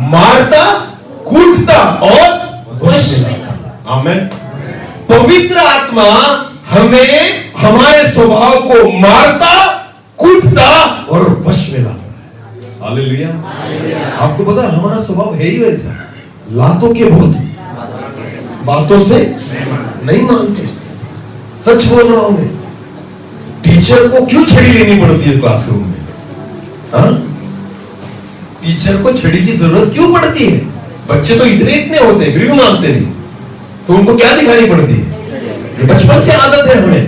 मारता, कूटता और वश में लाता। आमीन। पवित्र आत्मा हमें हमारे स्वभाव को मारता, कूटता और वश में लाता है। हालेलुया। आपको पता है हमारा स्वभाव है ही वैसा, लातों के भूत बातों से नहीं मानते। सच बोल रहा हूं मैं। टीचर को क्यों छड़ी लेनी पड़ती है क्लासरूम में? हाँ, टीचर को छड़ी की जरूरत क्यों पड़ती है? बच्चे तो इतने होते हैं फिर भी मानते नहीं, तो उनको क्या दिखानी पड़ती है? ये बचपन से आदत है हमें।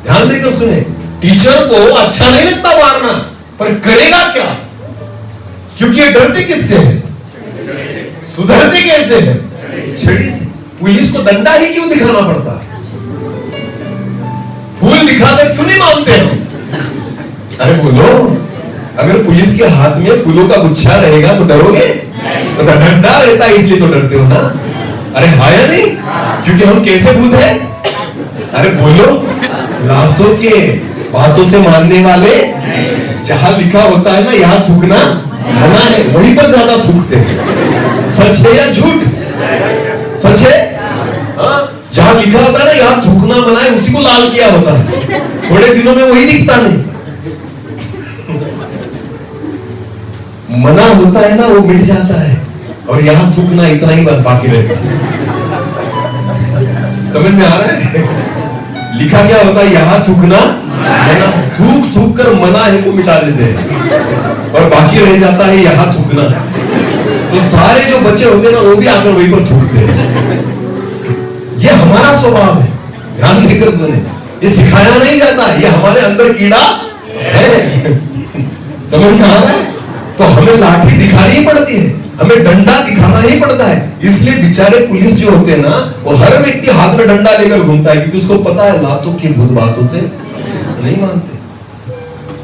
ध्यान देकर सुने, टीचर को अच्छा नहीं लगता मारना, पर करेगा क्या? क्योंकि ये डरते किससे है? सुधरते कैसे है? छड़ी से। पुलिस को डंडा ही क्यों दिखाना पड़ता है? फूल दिखाकर क्यों नहीं मानते हम? अरे बोलो, अगर पुलिस के हाथ में फूलों का गुच्छा रहेगा तो डरोगे? तो डंडा रहता है इसलिए तो डरते हो ना। अरे हाँ या नहीं? क्योंकि हम कैसे भूत हैं? अरे बोलो, लातों के बातों से मानने वाले। जहां लिखा होता है ना यहाँ थूकना मना है, वहीं पर ज्यादा थूकते हैं। सच है या झूठ? सच है। हाँ, जहां लिखा होता है ना यहाँ थूकना मना है, उसी को लाल किया होता है, थोड़े दिनों में वही दिखता नहीं। मना होता है ना वो मिट जाता है, और यहाँ थूकना इतना ही बस बाकी रहता है। समझ में आ रहा है? लिखा क्या होता है? यहाँ थूकना मना, थूक थूक कर मना है को मिटा देते हैं, और बाकी रह जाता है यहाँ थूकना। तो सारे जो बच्चे होते हैं ना वो भी आकर वहीं पर थूकते हैं। ये हमारा स्वभाव है। ध्यान देकर सुने, ये सिखाया नहीं जाता, ये हमारे अंदर कीड़ा है। समझ में आ रहा है? तो हमें लाठी दिखानी ही पड़ती है, हमें डंडा दिखाना ही पड़ता है। इसलिए बेचारे पुलिस जो होते हैं ना, वो हर व्यक्ति हाथ में डंडा लेकर घूमता है, क्योंकि उसको पता है लातों की भूत बातों से नहीं मानते।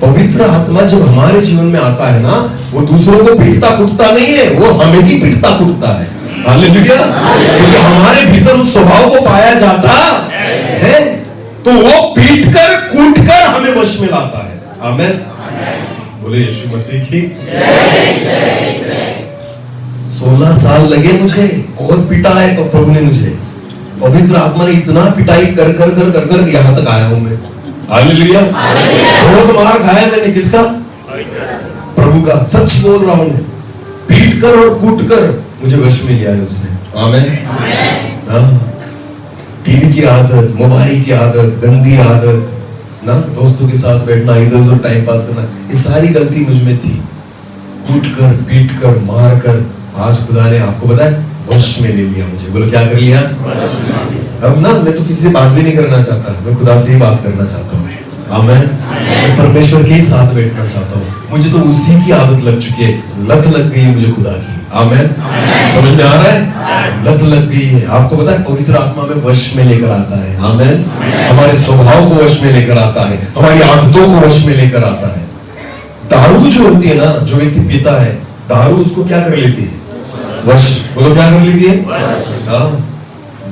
पवित्र आत्मा जब हमारे जीवन में आता है ना, वो दूसरों को पीटता कुटता नहीं है, वो हमें ही पीटता कुटता है। हालेलुया। क्योंकि हमारे भीतर उस स्वभाव को पाया जाता है, तो वो पीट कर कूट कर हमें वश में लाता है। आमीन। बोले यीशु मसीह की। 16 साल लगे मुझे, बहुत पिटा है तो प्रभु ने मुझे, पवित्र आत्मा ने इतना पिटाई कर कर कर कर कर यहां तक आया हूं मैं। हालेलुया। बहुत मार खाया मैंने। किसका? प्रभु का, सच बोल रहा हूं मैं, पीट कर और कूट कर मुझे वश में लिया है उसने। आमेन। हाँ, टीवी की आदत, मोबाइल की आदत, गंदी आदत ना, दोस्तों के साथ बैठना, इधर उधर टाइम पास करना, ये सारी गलती मुझ में थी। कूट कर, पीट कर, मार कर आज खुदा ने आपको बताया वश में ले लिया मुझे। बोलो क्या कर लिया? अब ना मैं तो किसी से बात भी नहीं करना चाहता, मैं खुदा से ही बात करना चाहता हूँ। आमेन। मैं परमेश्वर के ही साथ बैठना चाहता हूँ। मुझे तो उसी की आदत लग चुकी है, लत लग गई है मुझे खुदा की। आमेन। समझ में आ रहा है? लत लग गई है। आपको पता है पवित्र आत्मा में वश में लेकर आता है। आमेन। हमारे स्वभाव को वश में लेकर आता है, हमारी आदतों को वश में लेकर आता है। दारू जो होती है ना, जो व्यक्ति पीता है दारू, उसको क्या कर लेती है? वश। बोलो क्या कर लेती है? हाँ,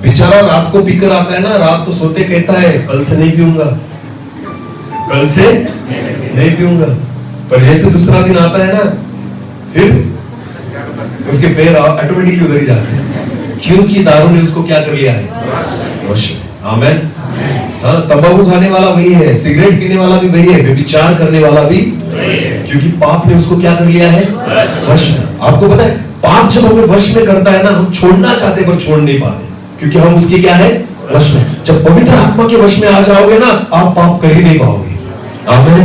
बेचारा रात को पीकर आता है ना, रात को सोते कहता है कल से नहीं पीऊंगा, कल से नहीं पीऊंगा, पर जैसे दूसरा दिन आता है ना, फिर उसके पैर ऑटोमेटिकली उधर ही जाते हैं, क्योंकि दारू ने उसको क्या कर लिया है? वश में। आमेन। हाँ, तंबाकू खाने वाला वही है, सिगरेट पीने वाला भी वही है, व्यभिचार करने वाला भी, क्योंकि पाप ने उसको क्या कर लिया है? वश में। आपको पता है पाप जब हमें वश में करता है ना, हम छोड़ना चाहते पर छोड़ नहीं पाते, क्योंकि हम उसके क्या है? वश में। जब पवित्र आत्मा के वश में आ जाओगे ना, आप पाप कर ही नहीं पाओगे। आमेन।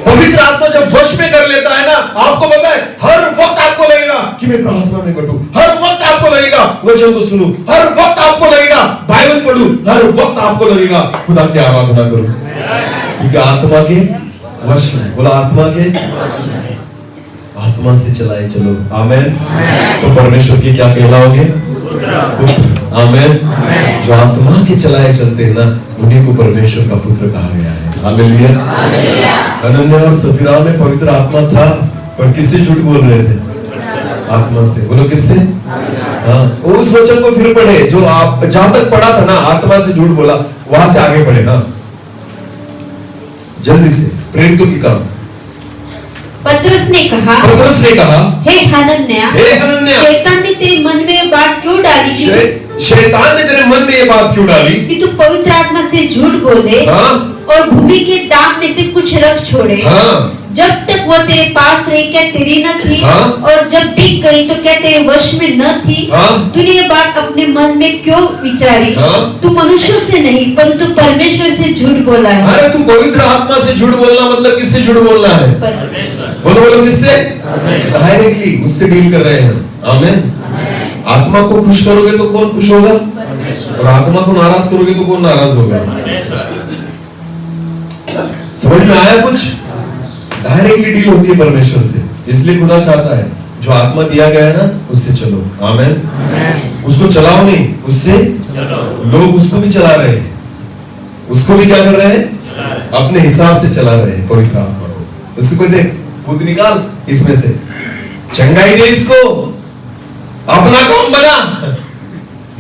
पवित्र आत्मा जब वश में कर लेता है ना, आपको पता है हर वक्त आपको लगेगा कि मैं प्रार्थना में बैठूं, हर वक्त आपको लगेगा वचन को सुनूं, हर वक्त आपको लगेगा बाइबल पढ़ूं, हर वक्त आपको लगेगा खुदा की आराधना करूं, क्योंकि आत्मा के वश में। बोला आत्मा के, आत्मा से चलाए चलो। आमेन। तो परमेश्वर के क्या कहलाओगे? पुत्र। आमेन। जो आत्मा के चलाए चलते हैं ना, उन्हीं को परमेश्वर का पुत्र कहा गया है। हालेलुया। हनन्याह और सफीरा में पवित्र आत्मा था, पर किससे झूठ बोल रहे थे? आत्मा से। बोलो किससे? हाँ, उस वचन को फिर पढ़े जो आप जहां तक पढ़ा था ना, आत्मा से झूठ बोला, वहां से आगे पढ़े। हाँ, जल्दी से। प्रेरितों की काम। पतरस ने कहा, हे हनन्याह, शैतान ने तेरे मन में ये बात क्यों डाली? शैतान ने तेरे मन में ये बात क्यों डाली कि तू पवित्र आत्मा से झूठ बोले। हाँ? और भूमि के दाम में से कुछ रख छोड़े। हाँ? जब तक वो तेरे पास रही क्या तेरी न थी? हाँ? और जब बिक गई तो क्या तेरे वश में न थी? हाँ? तूने ये बात अपने मन में क्यों विचारी? हाँ? तू मनुष्यों से नहीं परंतु परमेश्वर से झूठ बोला है। अरे तू पवित्र आत्मा से झूठ बोलना मतलब किससे झूठ बोलना है? बोलो बोलो किससे? डायरेक्टली उससे डील कर रहे हैं। आमेन। आत्मा को खुश करोगे तो कौन खुश होगा, और आत्मा को नाराज करोगे तो कौन नाराज होगा? समझ में आया कुछ? डायरेक्टली डील होती है परमेश्वर से, इसलिए खुदा चाहता है जो आत्मा दिया गया है ना, उससे चलो। आमेन। उसको चलाओ नहीं, उससे लोग उसको भी चला रहे हैं, उसको भी क्या कर रहे हैं? अपने हिसाब से चला रहे हैं पवित्र आत्मा को। उससे कोई देख भूत निकाल, इसमें से चंगाई दे, इसको अपना काम बना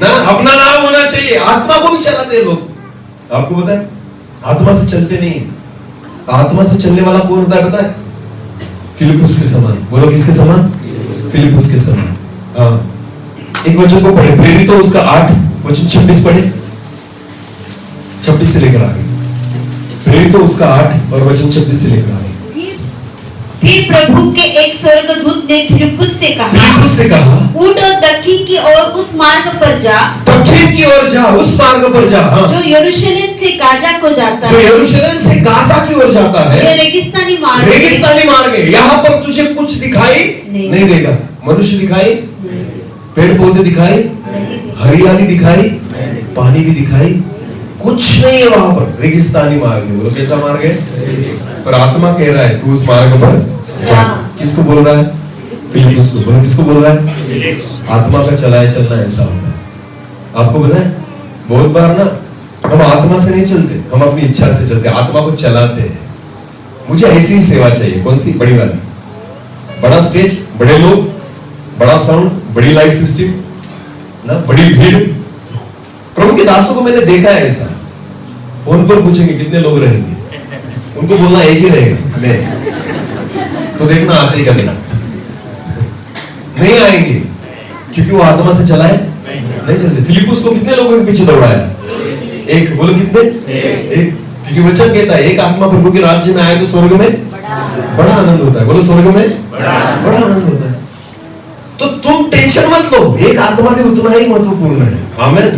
ना, अपना नाम होना चाहिए। आत्मा को भी चलाते हैं लोग। आपको पता है आत्मा से चलते नहीं। आत्मा से चलने वाला कौन होता है पता है? फिलिपुस के समान। बोलो किसके समान? फिलिपुस के समान। हाँ, एक वचन को पढ़े, प्रेरितों उसका 8 वचन 26 पढ़े, 26 से लेकर आगे। प्रेरितों उसका 8 और वचन 26 से लेकर आगे। फिर प्रभु के एक स्वर्गदूत ने फिलिपुस से कहा, उठ और दक्षिण की ओर उस मार्ग पर जा, दक्षिण की ओर जा, उस मार्ग पर जा। हाँ। जो यरूशलेम से गाजा को जाता है, जो यरूशलेम से गाजा की ओर जाता है, ये रेगिस्तानी मार्ग है। यहाँ पर तुझे कुछ दिखाई नहीं देगा। मनुष्य दिखाई, पेड़ पौधे दिखाई, हरियाली दिखाई, पानी भी दिखाई, कुछ नहीं है वहां पर। रेगिस्तानी मार्ग है। बोलो कैसा मार्ग है? पर आत्मा कह रहा है तू उस मार्ग पर जा। किसको बोल रहा है? फिलिपुस को। बोलो किसको बोल रहा है? आत्मा का चलाए चलना ऐसा होता है। आपको पता है बहुत बार ना हम आत्मा से नहीं चलते, हम अपनी इच्छा से चलते, आत्मा को चलाते हैं। मुझे ऐसी ही सेवा चाहिए। कौन सी? बड़ी वाली, बड़ा स्टेज, बड़े लोग, बड़ा साउंड, बड़ी लाइट सिस्टम ना, बड़ी भीड़। प्रभु के दासों को मैंने देखा है ऐसा। फोन पर पूछेंगे कितने लोग रहेंगे, उनको बोलना एक ही रहेगा, नहीं तो देखना आते ही का नहीं आएंगे, क्योंकि वो आत्मा से चलाए नहीं चलते। फिलिपुस को कितने लोगों के पीछे दौड़ाया? एक। बोलो कितने? एक। क्योंकि वचन कहता है एक आत्मा प्रभु के राज्य में आए तो स्वर्ग में बड़ा आनंद होता है। बोलो स्वर्ग में बड़ा आनंद होता है। तो तुम टेंशन मत लो, एक आत्मा भी उतना ही महत्वपूर्ण है। आमीन।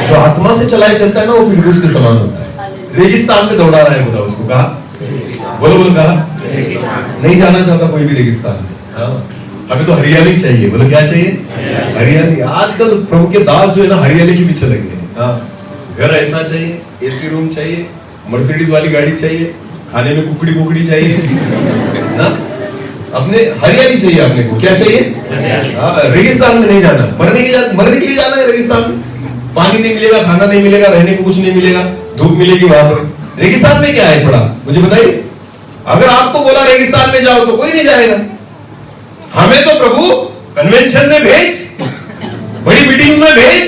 जो आत्मा से चलाए चलता है ना, वो फिलिप्पुस के समान होता है। रेगिस्तान में दौड़ा रहा है, बताओ उसको, कहा बोलो बोलो, कहा नहीं जाना चाहता कोई भी रेगिस्तान में। हाँ, हमें तो हरियाली चाहिए। बोलो क्या चाहिए? हरियाली। आजकल प्रभु के दास जो है ना, हरियाली के पीछे लगे हैं। हाँ, घर ऐसा चाहिए, एसी रूम चाहिए, मर्सिडीज वाली गाड़ी चाहिए, खाने में कुकड़ी कुकड़ी चाहिए ना, अपने हरियाली चाहिए। अपने को क्या चाहिए? रेगिस्तान में नहीं जाना, मरने के लिए जाना है रेगिस्तान में। पानी नहीं मिलेगा, खाना नहीं मिलेगा, रहने को कुछ नहीं मिलेगा, धूप मिलेगी वहां पर। रेगिस्तान में क्या है पड़ा, मुझे बताइए। अगर आपको बोला रेगिस्तान में जाओ तो कोई नहीं जाएगा। हमें तो प्रभु कन्वेंशन में भेज, बड़ी मीटिंग्स में भेज,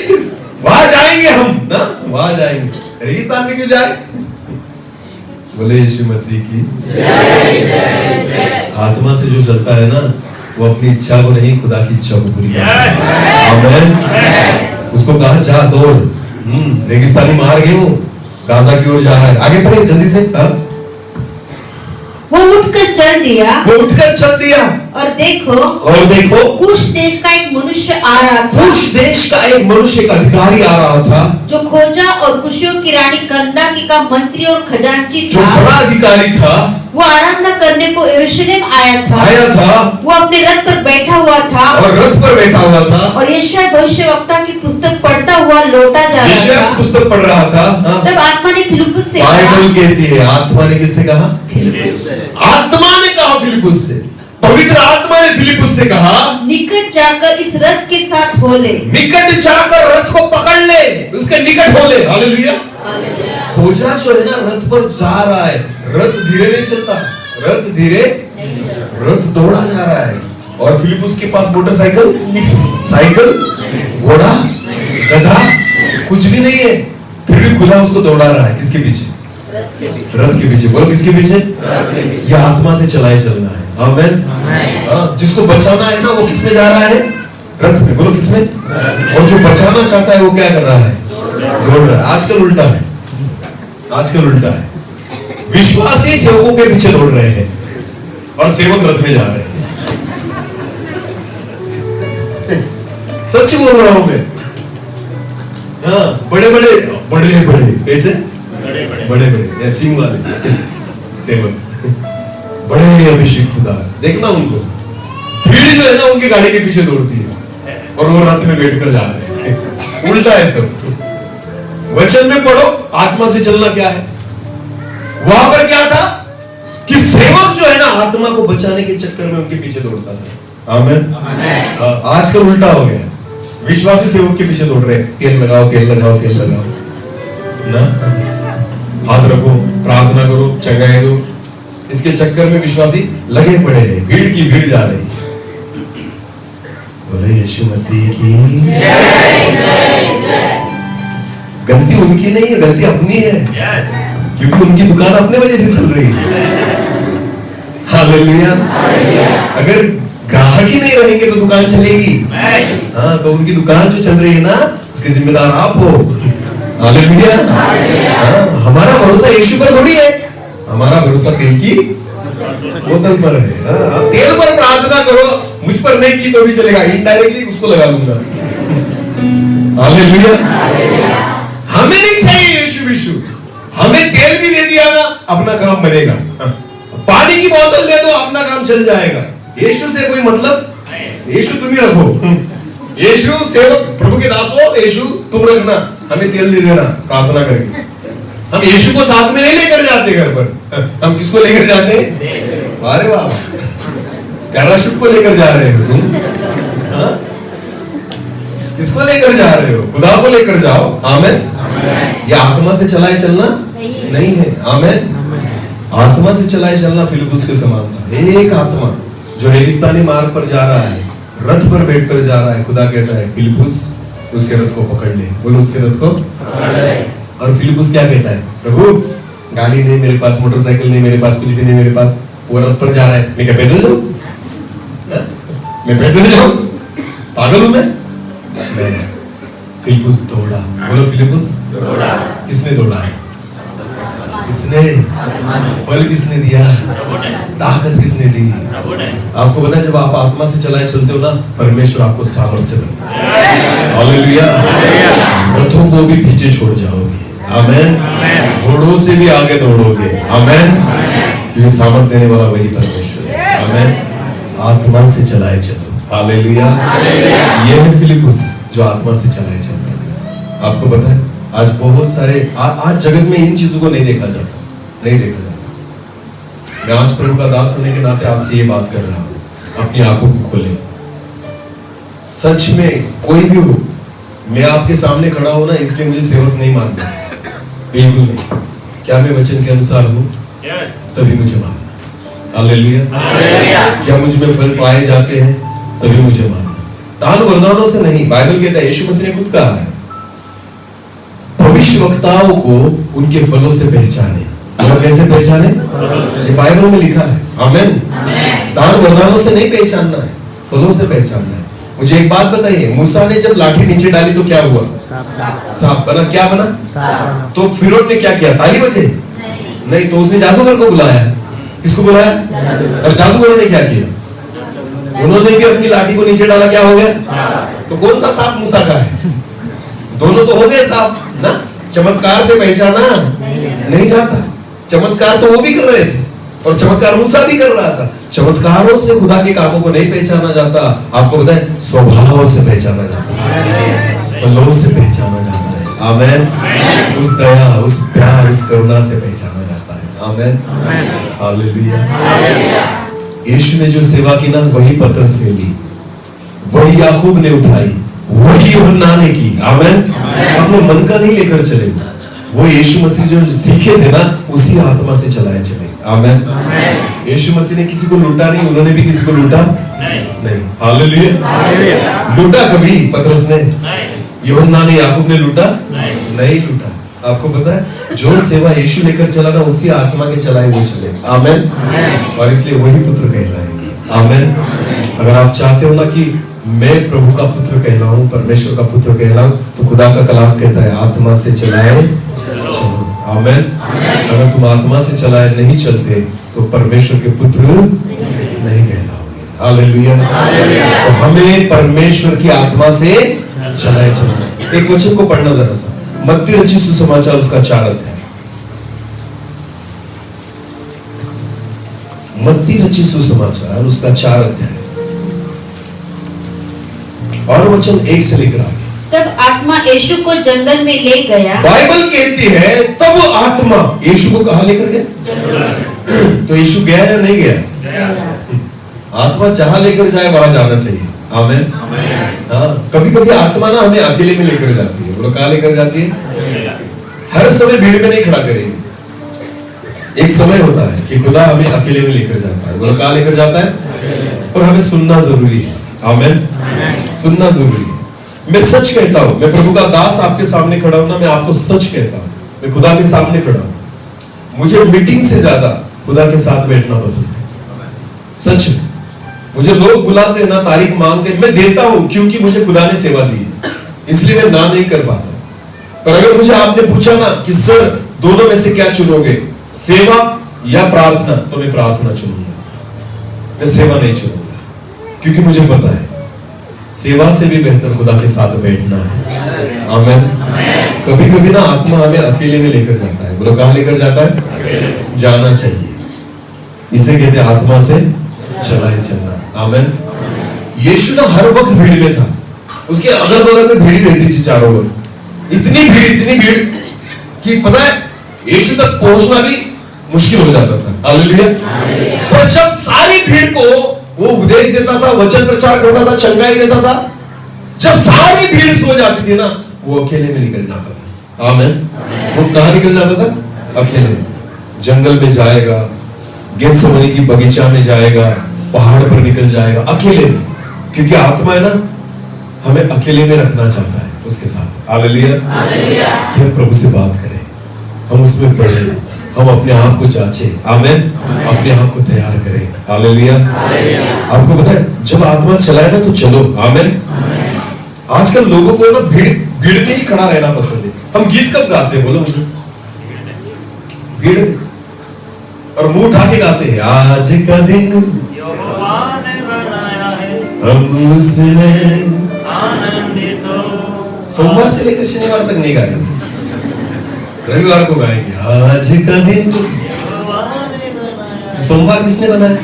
वहां जाएंगे हम ना, वहां जाएंगे। रेगिस्तान में क्यों जाए? बोले यीशु मसीह की आत्मा से जो चलता है ना, वो अपनी इच्छा को नहीं, खुदा की इच्छा को पूरी करता है। आमीन। उसको कहा जा दौड़। रेगिस्तानी मार गए, वो गाजा की ओर जा रहा है। आगे बढ़े जल्दी से। वो उठकर चल दिया और देखो कुश देश का एक मनुष्य आ रहा था। कुश देश का एक मनुष्य, एक अधिकारी आ रहा था, जो खोजा और कुशियों की रानी कंदाकी का मंत्री और खजांची था, जो बड़ा अधिकारी था। वो आराधना करने को यरूशलेम आया था। वो अपने रथ पर बैठा हुआ था, और यशायाह भविष्यवक्ता की पुस्तक पढ़ता हुआ लौटा जा रहा था। पुस्तक पढ़ रहा था। तब आत्मा ने फिलिप्पुस से बाइबल कहती है, आत्मा ने किससे कहा? आत्मा ने कहा फिलिप्पुस से। पवित्र आत्मा ने फिलिप्पुस से कहा, निकट जाकर इस रथ के साथ हो ले। निकट जाकर रथ को पकड़ ले, उसके निकट हो ले। हालेलुया। खोजा जो है ना, रथ पर जा रहा है। रथ धीरे नहीं चलता, रथ दौड़ा जा रहा है। और फिलिप्पुस के पास मोटरसाइकिल, साइकिल, घोड़ा, गधा कुछ भी नहीं है, फिर भी खुदा उसको दौड़ा रहा है। किसके पीछे? रथ के पीछे। बोलो किसके पीछे? यह आत्मा से चलाए चलना है। आमीन। जिसको बचाना है ना, वो किसमें जा रहा है? रथ में। बोलो किसमें? और जो बचाना चाहता है वो क्या कर रहा है? दौड़ रहा है। आजकल उल्टा है, विश्वासी सेवकों के पीछे दौड़ रहे हैं और सेवक रथ में जा रहे हैं। सच बोल रहा हूं मैं। हाँ, बड़े कैसे? बड़े सिंह वाले सेवक, बड़े अभिषिक्त दास। देखना उनको, भीड़ जो है ना उनकी गाड़ी के पीछे दौड़ती है और वो रथ में बैठकर जा रहे हैं। उल्टा है सब। वचन में पढ़ो, आत्मा से चलना क्या है। वहां पर क्या था कि सेवक जो है ना, आत्मा को बचाने के चक्कर में उनके पीछे दौड़ता था। आमीन। आजकल उल्टा हो गया, विश्वासी सेवक के पीछे दौड़ रहे हैं। तेल लगाओ ना, हाथ रखो, प्रार्थना करो, चंगाई दो। इसके चक्कर में विश्वासी लगे पड़े हैं, भीड़ की भीड़ जा रही है। बोले यीशु मसीह की गलती उनकी नहीं है, गलती अपनी है, क्योंकि उनकी दुकान अपने वजह से चल रही है। हालेलुया। अगर ग्राहक ही नहीं रहेंगे तो दुकान चलेगी। हाँ, तो उनकी दुकान जो चल रही है ना, उसके जिम्मेदार आप हो। हालेलुया। हमारा भरोसा यीशु पर थोड़ी है, हमारा भरोसा तेल की बोतल पर है। तेल पर प्रार्थना करो, मुझ पर नहीं की तो भी चलेगा, इनडायरेक्टली उसको लगा लूंगा। हालेलुया। हमें नहीं चाहिए यीशु, हमें तेल भी दे दिया ना, अपना काम बनेगा। पानी की बोतल दे दो, अपना काम चल जाएगा। यीशु से कोई मतलब, यीशु तुम ही रखो। यीशु सेवक, प्रभु के दास हो, यीशु तुम रखना, हमें तेल दे देना प्रार्थना करके। हम यीशु को साथ में नहीं लेकर जाते घर पर, हम किसको लेकर जाते हैं? अरे वाह, पैराशूट को लेकर जा रहे हो तुम। किसको लेकर जा रहे हो? खुदा को लेकर जाओ। आमीन। ये आत्मा से चलाए चलना नहीं है। आमीन। आत्मा से चलाए चलना फिलिप्पुस के समान था। एक आत्मा जो रेगिस्तानी मार्ग पर जा रहा है, रथ पर बैठकर जा रहा है। खुदा कहता है फिलिप्पुस उसके रथ को पकड़ ले। बोलो उसके रथ को पकड़ ले। और फिलिप्पुस क्या कहता है? प्रभु गाड़ी नहीं मेरे पास, मोटरसाइकिल नहीं मेरे पास, कुछ भी नहीं मेरे पास। वो रथ पर जा रहा है, मैं क्या पैदल जाऊं? मैं पैदल जाऊं? पागल हूं मैं? फिलिप्पुस दौड़ा। बोलो फिलिप्पुस दौड़ा। किसने दौड़ा है? किसने? बल किसने दिया? ताकत किसने दी? आपको पता है जब आप आत्मा से चलाए चलते हो ना, परमेश्वर आपको सामर्थ्य देता है। हालेलुया। रथों को भी पीछे छोड़ जाओगे, आमेन। घोड़ों से भी आगे दौड़ोगे, आमेन, क्योंकि सामर्थ्य देने वाला वही परमेश्वर है, आमेन। आत्मा से चलाए चलो, हालेलुया। यह है फिलिपुस जो आत्मा से चलाए चलता था। आपको पता है आज बहुत सारे आज जगत में इन चीजों को नहीं देखा जाता, नहीं देखा जाता। मैं आज प्रभु का दास होने के नाते आपसे ये बात कर रहा हूं, अपनी आंखों को खोलें। सच में कोई भी हो, मैं आपके सामने खड़ा हूं ना इसलिए मुझे सेवक नहीं मानना, बिल्कुल नहीं। क्या मैं वचन के अनुसार हूं तभी मुझे मानना, हालेलुया। क्या मुझ में फल पाए जाते हैं तभी मुझे मानना, दान वरदानों से नहीं। बाइबल कहता है, यीशु मसीह ने खुद कहा है, भविष्यवक्ताओं को उनके फलों से पहचाने। और कैसे पहचाने? ये बाइबल में लिखा है, आमेन। दान वरदानों से नहीं पहचानना है, फलों से पहचानना है। मुझे एक बात बताइए, मूसा ने जब लाठी नीचे डाली तो क्या हुआ? सांप बना। क्या बना? तो फिरौन ने क्या किया? ताली बजे? नहीं, तो उसने जादूगर को बुलाया। किसको बुलाया? और जादूगरों ने क्या किया? उन्होंने भी अपनी लाठी को नीचे डाला, क्या हो गया? तो कौन सा सांप मूसा का है? दोनों तो हो गए सांप ना। चमत्कार से पहचाना नहीं जाता। चमत्कार तो वो भी कर रहे थे और चमत्कार मूसा भी कर रहा था। चमत्कारों से खुदा के कामों को नहीं पहचाना जाता। आपको पता है, स्वभाव से पहचाना जाता है, फलों से पहचाना जाता है, आमेन। उस दया, उस प्यार, उस करुणा से पहचाना जाता है, आमेन, हालेलुया। यीशु ने जो सेवा की ना, वही पतरस ने ली, वही याकूब ने उठाई, वही यूहन्ना ने की, आमेन। अपने मन का नहीं लेकर चले, वो यीशु मसीह जो सीखे थे ना, उसी आत्मा से चलाए चले, आमेन। यीशु मसीह ने किसी को लूटा नहीं, उन्होंने भी किसी को लूटा नहीं, हालेलुया। लूटा कभी पतरस ने? यूहन्ना ने, याकूब ने लूटा नहीं लूटा। आपको पता है, जो सेवा यीशु लेकर चला ना, उसी आत्मा के चलाए वो चले, आमेन। और इसलिए वही पुत्र कहलाएंगे, आमेन। अगर आप चाहते हो ना कि मैं प्रभु का पुत्र कहलाऊं, परमेश्वर का पुत्र कहलाऊं, तो खुदा का कलाम कहता है, आत्मा से चलाए चलो, आमेन। अगर तुम आत्मा से चलाए नहीं चलते तो परमेश्वर के पुत्र नहीं कहलाओगे, हालेलुया। तो हमें परमेश्वर की आत्मा से चलाए चलना। एक वचन को पढ़ना जरा सा, मत्ती रचित सुसमाचार उसका 4 अध्याय। मत्ती रचित सुसमाचार उसका 4 अध्याय और वचन 1 से लेकर आगे। तब आत्मा यीशु को जंगल में ले गया। बाइबल कहती है तब आत्मा यीशु को कहां लेकर गया? तो यीशु गया या नहीं गया? आत्मा जहां लेकर जाए वहां जाना चाहिए, आमेन। हाँ, कभी कभी आत्मा ना हमें अकेले में लेकर जाती है। बोलो, कहां लेकर जाती है? हर समय भीड़ में नहीं खड़ा करेगी। एक समय होता है कि खुदा हमें अकेले में लेकर जाता है। बोलो, कहां लेकर जाता है? पर हमें सुनना जरूरी है, आमेन। सुनना जरूरी है। मैं सच कहता हूं, मैं प्रभु का दास आपके सामने खड़ा हूं ना, मैं आपको सच कहता हूं, मैं खुदा के सामने खड़ा हूं। मुझे मीटिंग से ज्यादा खुदा के साथ बैठना पसंद है, सच में। मुझे लोग बुलाते हैं ना, तारीख मांगते, मैं देता हूं क्योंकि मुझे खुदा ने सेवा दी, इसलिए मैं ना नहीं कर पाता। पर अगर मुझे आपने पूछा ना कि सर दोनों में से क्या चुनोगे, सेवा या प्रार्थना, तो मैं प्रार्थना चुनूंगा, मैं सेवा नहीं चुनूंगा, क्योंकि मुझे पता है सेवा से भी बेहतर खुदा के साथ बैठना है, आमेन। कभी कभी ना आत्मा हमें अकेले में लेकर जाता है। बोलो, कहां लेकर जाता है? जाना चाहिए, इसे कहते हैं आत्मा से चलाए चलना, आमेन। यीशु ना हर वक्त भीड़ में था, उसके अगल बगल में भीड़ रहती थी चारों ओर। इतनी भीड़ कि पता है यीशु तक पहुंचना भी मुश्किल हो जाता था, हालेलुया। पर जब सारी भीड़ को वो उपदेश देता था, वचन प्रचार करता था, चंगाई देता था, जब सारी भीड़ सो जाती थी ना, वो अकेले में निकल जाता था, आमेन। वो कहां निकल जाता था? अकेले में। जंगल में जाएगा, गेत्सेमनी की बगीचा में जाएगा, पहाड़ पर निकल जाएगा, अकेले में। क्योंकि आत्मा है ना, हमें अकेले में रखना चाहता है उसके साथ, हालेलुया। कि हम प्रभु से बात करें, हम उसमें बढ़े, हम अपने आप को जांचे, आमेन। अपने आप को तैयार करें, हालेलुया। आपको पता है जब आत्मा चलाए ना तो चलो, आमेन। आजकल लोगों को ना भीड़ में ही खड़ा रहना पसंद है। हम गीत कब गाते हैं? बोलो मुझे। भीड़ में, और मुंह उठा के गाते हैं, आज का दिन यहोवा ने बनाया है, हम उसमें आनंदित हो। सोमवार से लेकर शनिवार तक नहीं गाएंगे, रविवार को गाएंगे, आज का दिन। यहोवा ने बनाया है। सोमवार किसने बनाया?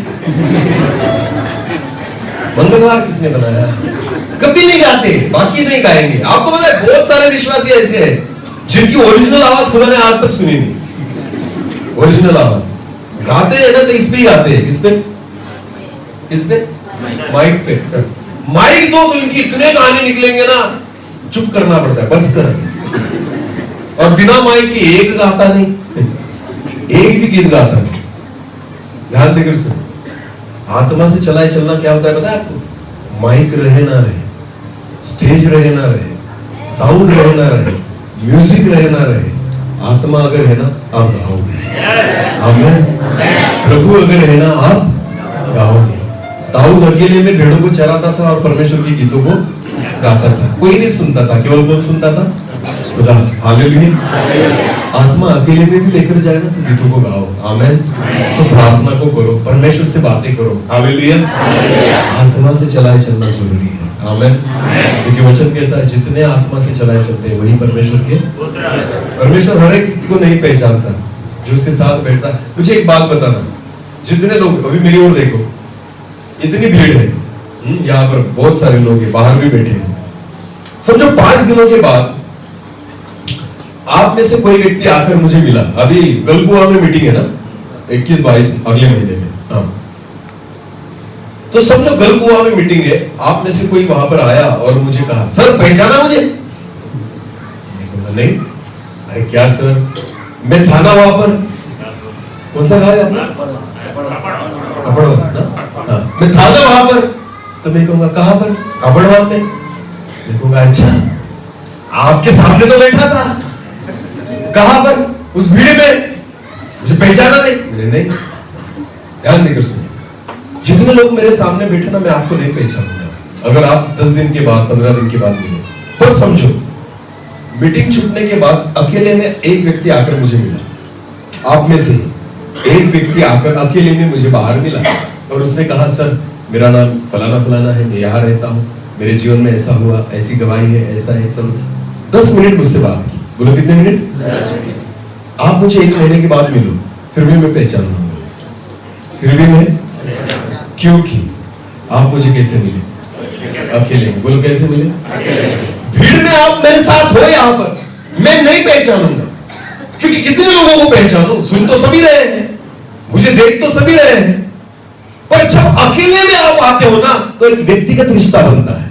मंगलवार किसने बनाया? कभी नहीं गाते, बाकी नहीं गाएंगे। आपको पता है बहुत सारे विश्वासी ऐसे हैं जिनकी ओरिजिनल आवाज खुदा ने आज तक सुनी नहीं। ओरिजिनल आवाज गाते हैं ना, तो इस पे ही गाते हैं। किस पे? किस पे? माइक पे। माइक दो तो इनकी इतने गाने निकलेंगे ना, चुप करना पड़ता है, बस कर। और बिना माइक के एक गाता नहीं, एक भी गीत गाता नहीं। ध्यान देकर सुनो, आत्मा से चलाए चलना क्या होता है पता है आपको? माइक रहे ना रहे, स्टेज रहे ना रहे, साउंड रहे ना रहे, म्यूजिक रहे ना रहे, आत्मा अगर है ना आप गाओगे। आमीन। प्रभु अगर है ना आप गाओगे। दाऊद अकेले में भेड़ों को चराता था और परमेश्वर के गीतों को गाता था, कोई नहीं सुनता था, केवल कौन सुनता था? खुदा। हालेलुया। आत्मा अकेले में भी लेकर जाए ना तो गीतों को गाओ। आमीन। तो प्रार्थना को करो, परमेश्वर से बातें करो। हालेलुया। आत्मा से चलाए चलना जरूरी है। आमीन। क्योंकि वचन कहता है जितने आत्मा से चलाए चलते हैं वही परमेश्वर के। परमेश्वर हर एक व्यक्ति को नहीं पहचानता जो उसके साथ बैठता। मुझे एक बात बताना, जितने लोग अभी मेरी ओर देखो, इतनी भीड़ है, यहाँ पर बहुत सारे लोग हैं, बाहर भी बैठे हैं। समझो 5 दिनों के बाद आप में से कोई व्यक्ति आकर मुझे मिला। अभी गलकुआ में मीटिंग है ना, 21-22 अगले महीने में। हाँ, तो समझो गलकुआ में मीटिंग है, आप में से कोई वहां पर आया और मुझे कहा, सर पहचाना मुझे? नहीं। अरे क्या सर, मैं था ना वहां पर। कौन सा गाँव है आपने? कपड़वा ना? हाँ, मैं था ना वहां पर। तो मैं कहूंगा कहां पर? कपड़वा में। मैं कहूंगा अच्छा, आपके सामने तो बैठा था। कहां पर? उस भीड़ में। मुझे पहचाना नहीं? नहीं। ध्यान देकर सुनिए, जितने लोग मेरे सामने बैठे ना, मैं आपको नहीं पहचानूंगा अगर आप 10 दिन के बाद 15 दिन के बाद मिले। पर समझो, मीटिंग छूटने के बाद अकेले में एक व्यक्ति आकर मुझे मिला। आप में से एक व्यक्ति आकर अकेले में मुझे बाहर मिला और उसने कहा, सर मेरा नाम फलाना फलाना है, मैं यहाँ रहता हूँ, मेरे जीवन में ऐसा हुआ, ऐसी गवाही है, ऐसा है सब। 10 मिनट मुझसे बात की। बोलो कितने मिनट? आप मुझे 1 महीने के बाद मिलो, फिर भी मैं पहचान लूंगा। फिर भी मैं क्योंकि आप मुझे कैसे मिले? अकेले में। बोलो कैसे मिले? भीड़ में आप मेरे साथ हो, यहाँ पर मैं नहीं पहचानूंगा, क्योंकि कितने लोगों को पहचानूं? सुन तो सभी रहे हैं, मुझे देख तो सभी रहे हैं, पर जब अकेले में आप आते हो ना तो एक व्यक्तिगत रिश्ता बनता है,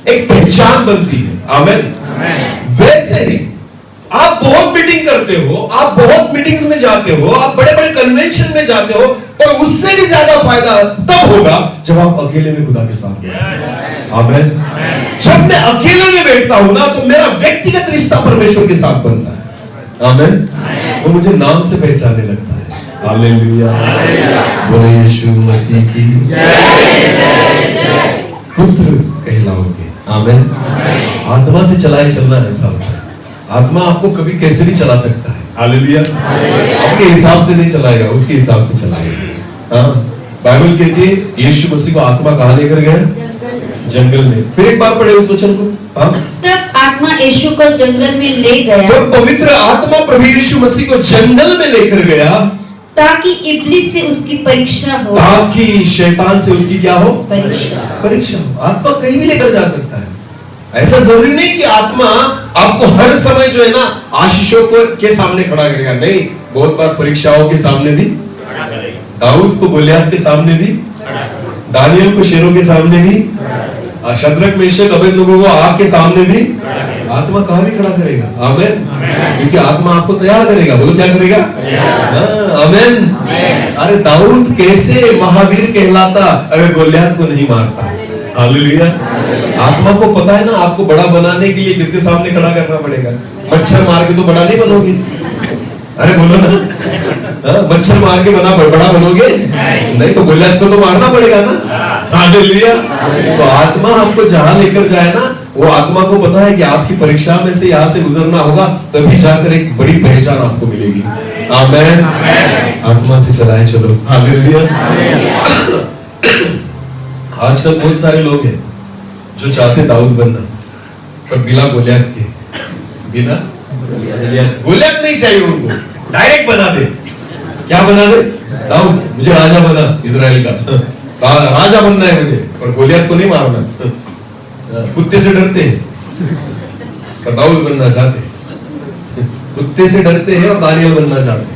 एक पहचान बनती है। आमीन। वैसे ही आप बहुत मीटिंग करते हो, आप बहुत मीटिंग्स में जाते हो, आप बड़े बड़े कन्वेंशन में जाते हो, पर उससे भी ज्यादा फायदा तब होगा जब आप अकेले में खुदा के साथ बैठो। आमीन। जब मैं अकेले में बैठता हूं ना तो मेरा व्यक्तिगत रिश्ता परमेश्वर के साथ बनता है। आमीन। वो मुझे नाम से पहचानने लगता है। हालेलुया। बोले यीशु मसीह की पुत्र कहलाओगे। आमीन। आत्मा से चलाए चलना ऐसा होता है। आत्मा आपको कभी कैसे भी चला सकता है। हालेलुया। अपने हिसाब से नहीं चलाएगा, उसके हिसाब से चलाएगा। हाँ, बाइबल कहती है यीशु मसीह को आत्मा कहाँ लेकर गया? जंगल में। फिर एक बार पढ़े उस वचन को। हाँ, तब आत्मा यीशु को जंगल में ले गया। तो पवित्र आत्मा प्रभु यीशु मसीह को जंगल में लेकर गया ताकि इब्लीस से उसकी परीक्षा हो। ताकि शैतान से उसकी क्या हो? परीक्षा हो। आत्मा कहीं भी लेकर जा सकता है। ऐसा जरूरी नहीं कि आत्मा आपको हर समय जो है ना आशीषों को के सामने खड़ा करेगा। नहीं, बहुत बार परीक्षाओं के सामने भी, दाऊद को गोलियत के सामने भी, दानियल को शेरों के सामने भी, शद्रक मेशक अबेदनगो को आग के सामने भी आत्मा कहाँ भी खड़ा करेगा। आमीन। क्योंकि आत्मा आपको तैयार करेगा। बोलो क्या करेगा? आमीन। अरे दाऊद कैसे महावीर कहलाता अगर गोलियत को नहीं मारता। हालेलुया। आत्मा को पता है ना आपको बड़ा बनाने के लिए किसके सामने खड़ा करना पड़ेगा। मच्छर मार के तो बड़ा नहीं बनोगे। अरे बोलो ना, मच्छर मार के बड़ा बनोगे नहीं, तो गोलियत को तो मारना पड़ेगा ना। हालेलुया। तो आत्मा हमको जहां लेकर जाए ना, वो आत्मा को पता है कि आपकी परीक्षा में से यहाँ से गुजरना होगा, तभी जाकर एक बड़ी पहचान आपको मिलेगी। आमेन। आत्मा से चलाए चलो, हालेलुया। आजकल बहुत सारे लोग हैं जो चाहते दाऊद बनना, पर बिना गोलियत के, बिना गोलियत नहीं चाहिए उनको, डायरेक्ट बना दे। क्या बना दे? दाऊद, मुझे राजा बना इजराइल का, राजा बनना है मुझे, पर गोलियत को नहीं मारना। कुत्ते से डरते हैं पर दाऊद बनना चाहते हैं, कुत्ते से डरते हैं और दानियल बनना चाहते हैं।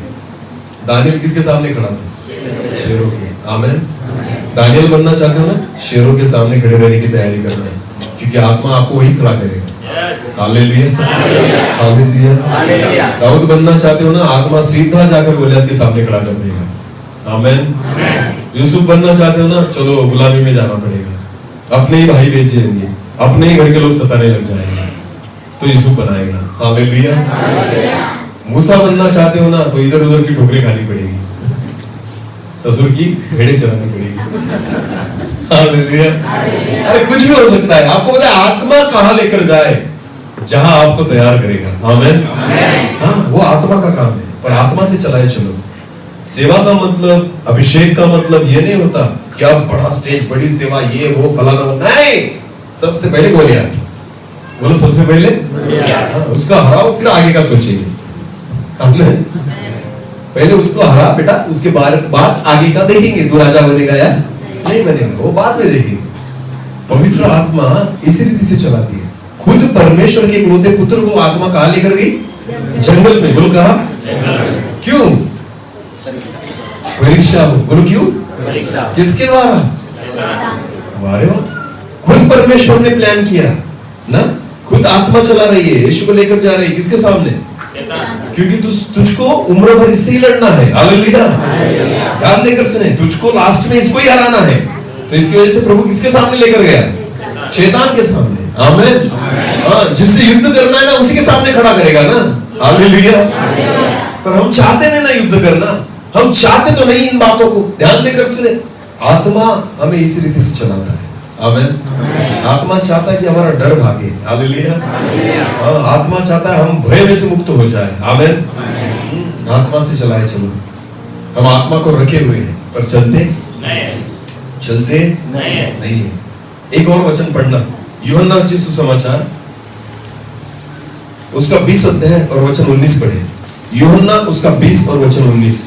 दानियल किसके सामने खड़ा था? शेरों के। आमेन। दानियल बनना चाहते हो ना, शेरों के सामने खड़े रहने की तैयारी करना है, क्योंकि आत्मा आपको वही खड़ा करेगा। Hallelujah, hallelujah. दाऊद बनना चाहते हो ना, आत्मा सीधा जाकर गोलियत के सामने खड़ा कर देगा। आमेन। यूसुफ बनना चाहते हो ना, चलो गुलामी में जाना पड़ेगा, अपने ही भाई बेच देंगे, अपने ही घर के लोग सताने लग जाएंगे, तो यूसुफ बनाएगा। हालेलुया। मूसा बनना चाहते हो ना, तो इधर उधर की ठोकरें खानी पड़ेगी, ससुर की भेड़ें चरानी पड़ेगी। हालेलुया। अरे कुछ भी हो सकता है। आपको पता है आत्मा कहां लेकर जाए? जहां आपको तैयार करेगा। आमेन। हाँ, वो आत्मा का काम है, पर आत्मा से चलाए चलो। सेवा का मतलब, अभिषेक का मतलब ये नहीं होता कि आप बड़ा स्टेज, बड़ी सेवा, ये वो फलाना, नहीं। सबसे पहले गोलियत, बोलो सबसे पहले उसका हराओ, फिर आगे का सोचेंगे। आमेन। पहले उसको हरा बेटा, उसके बाद आगे का देखेंगे, तू राजा बनेगा या नहीं बनेगा, वो बाद में देखेंगे। पवित्र आत्मा इसी रीति से चलाती है। खुद परमेश्वर के इकलौते पुत्र को आत्मा कहां लेकर गई? जंगल में। बोलो कहां? क्यों? परीक्षा हो। बोलो क्यों? किसके द्वारा? वारे वाह, खुद परमेश्वर ने प्लान किया ना, खुद आत्मा चला रही है, यीशु को लेकर जा रही है। किसके सामने? क्योंकि तुझको उम्र भर इससे ही लड़ना है। हालेलुया। ध्यान देकर सुने, तुझको लास्ट में इसको ही हराना है, तो इसकी वजह से प्रभु किसके सामने लेकर गया? शैतान के सामने। आमेन। हाँ, जिससे युद्ध करना है ना, उसी के सामने खड़ा करेगा ना। हालेलुया। पर हम चाहते नहीं ना युद्ध करना, हम चाहते तो नहीं इन बातों को। ध्यान देकर सुने, आत्मा हमें इसी रीति से चलाता है। आमेन। आत्मा चाहता है कि हमारा डर भागे। हालेलुया। आत्मा चाहता है हम भय में से मुक्त हो जाए। आमेन। आत्मा से चलाए चलो। हम आत्मा को रखे हुए हैं, पर चलते नहीं है। एक और वचन पढ़ना, यूहन्ना रचित सुसमाचार, उसका 20 अध्याय और वचन 19 पढ़े। यूहन्ना उसका 20 और वचन 19।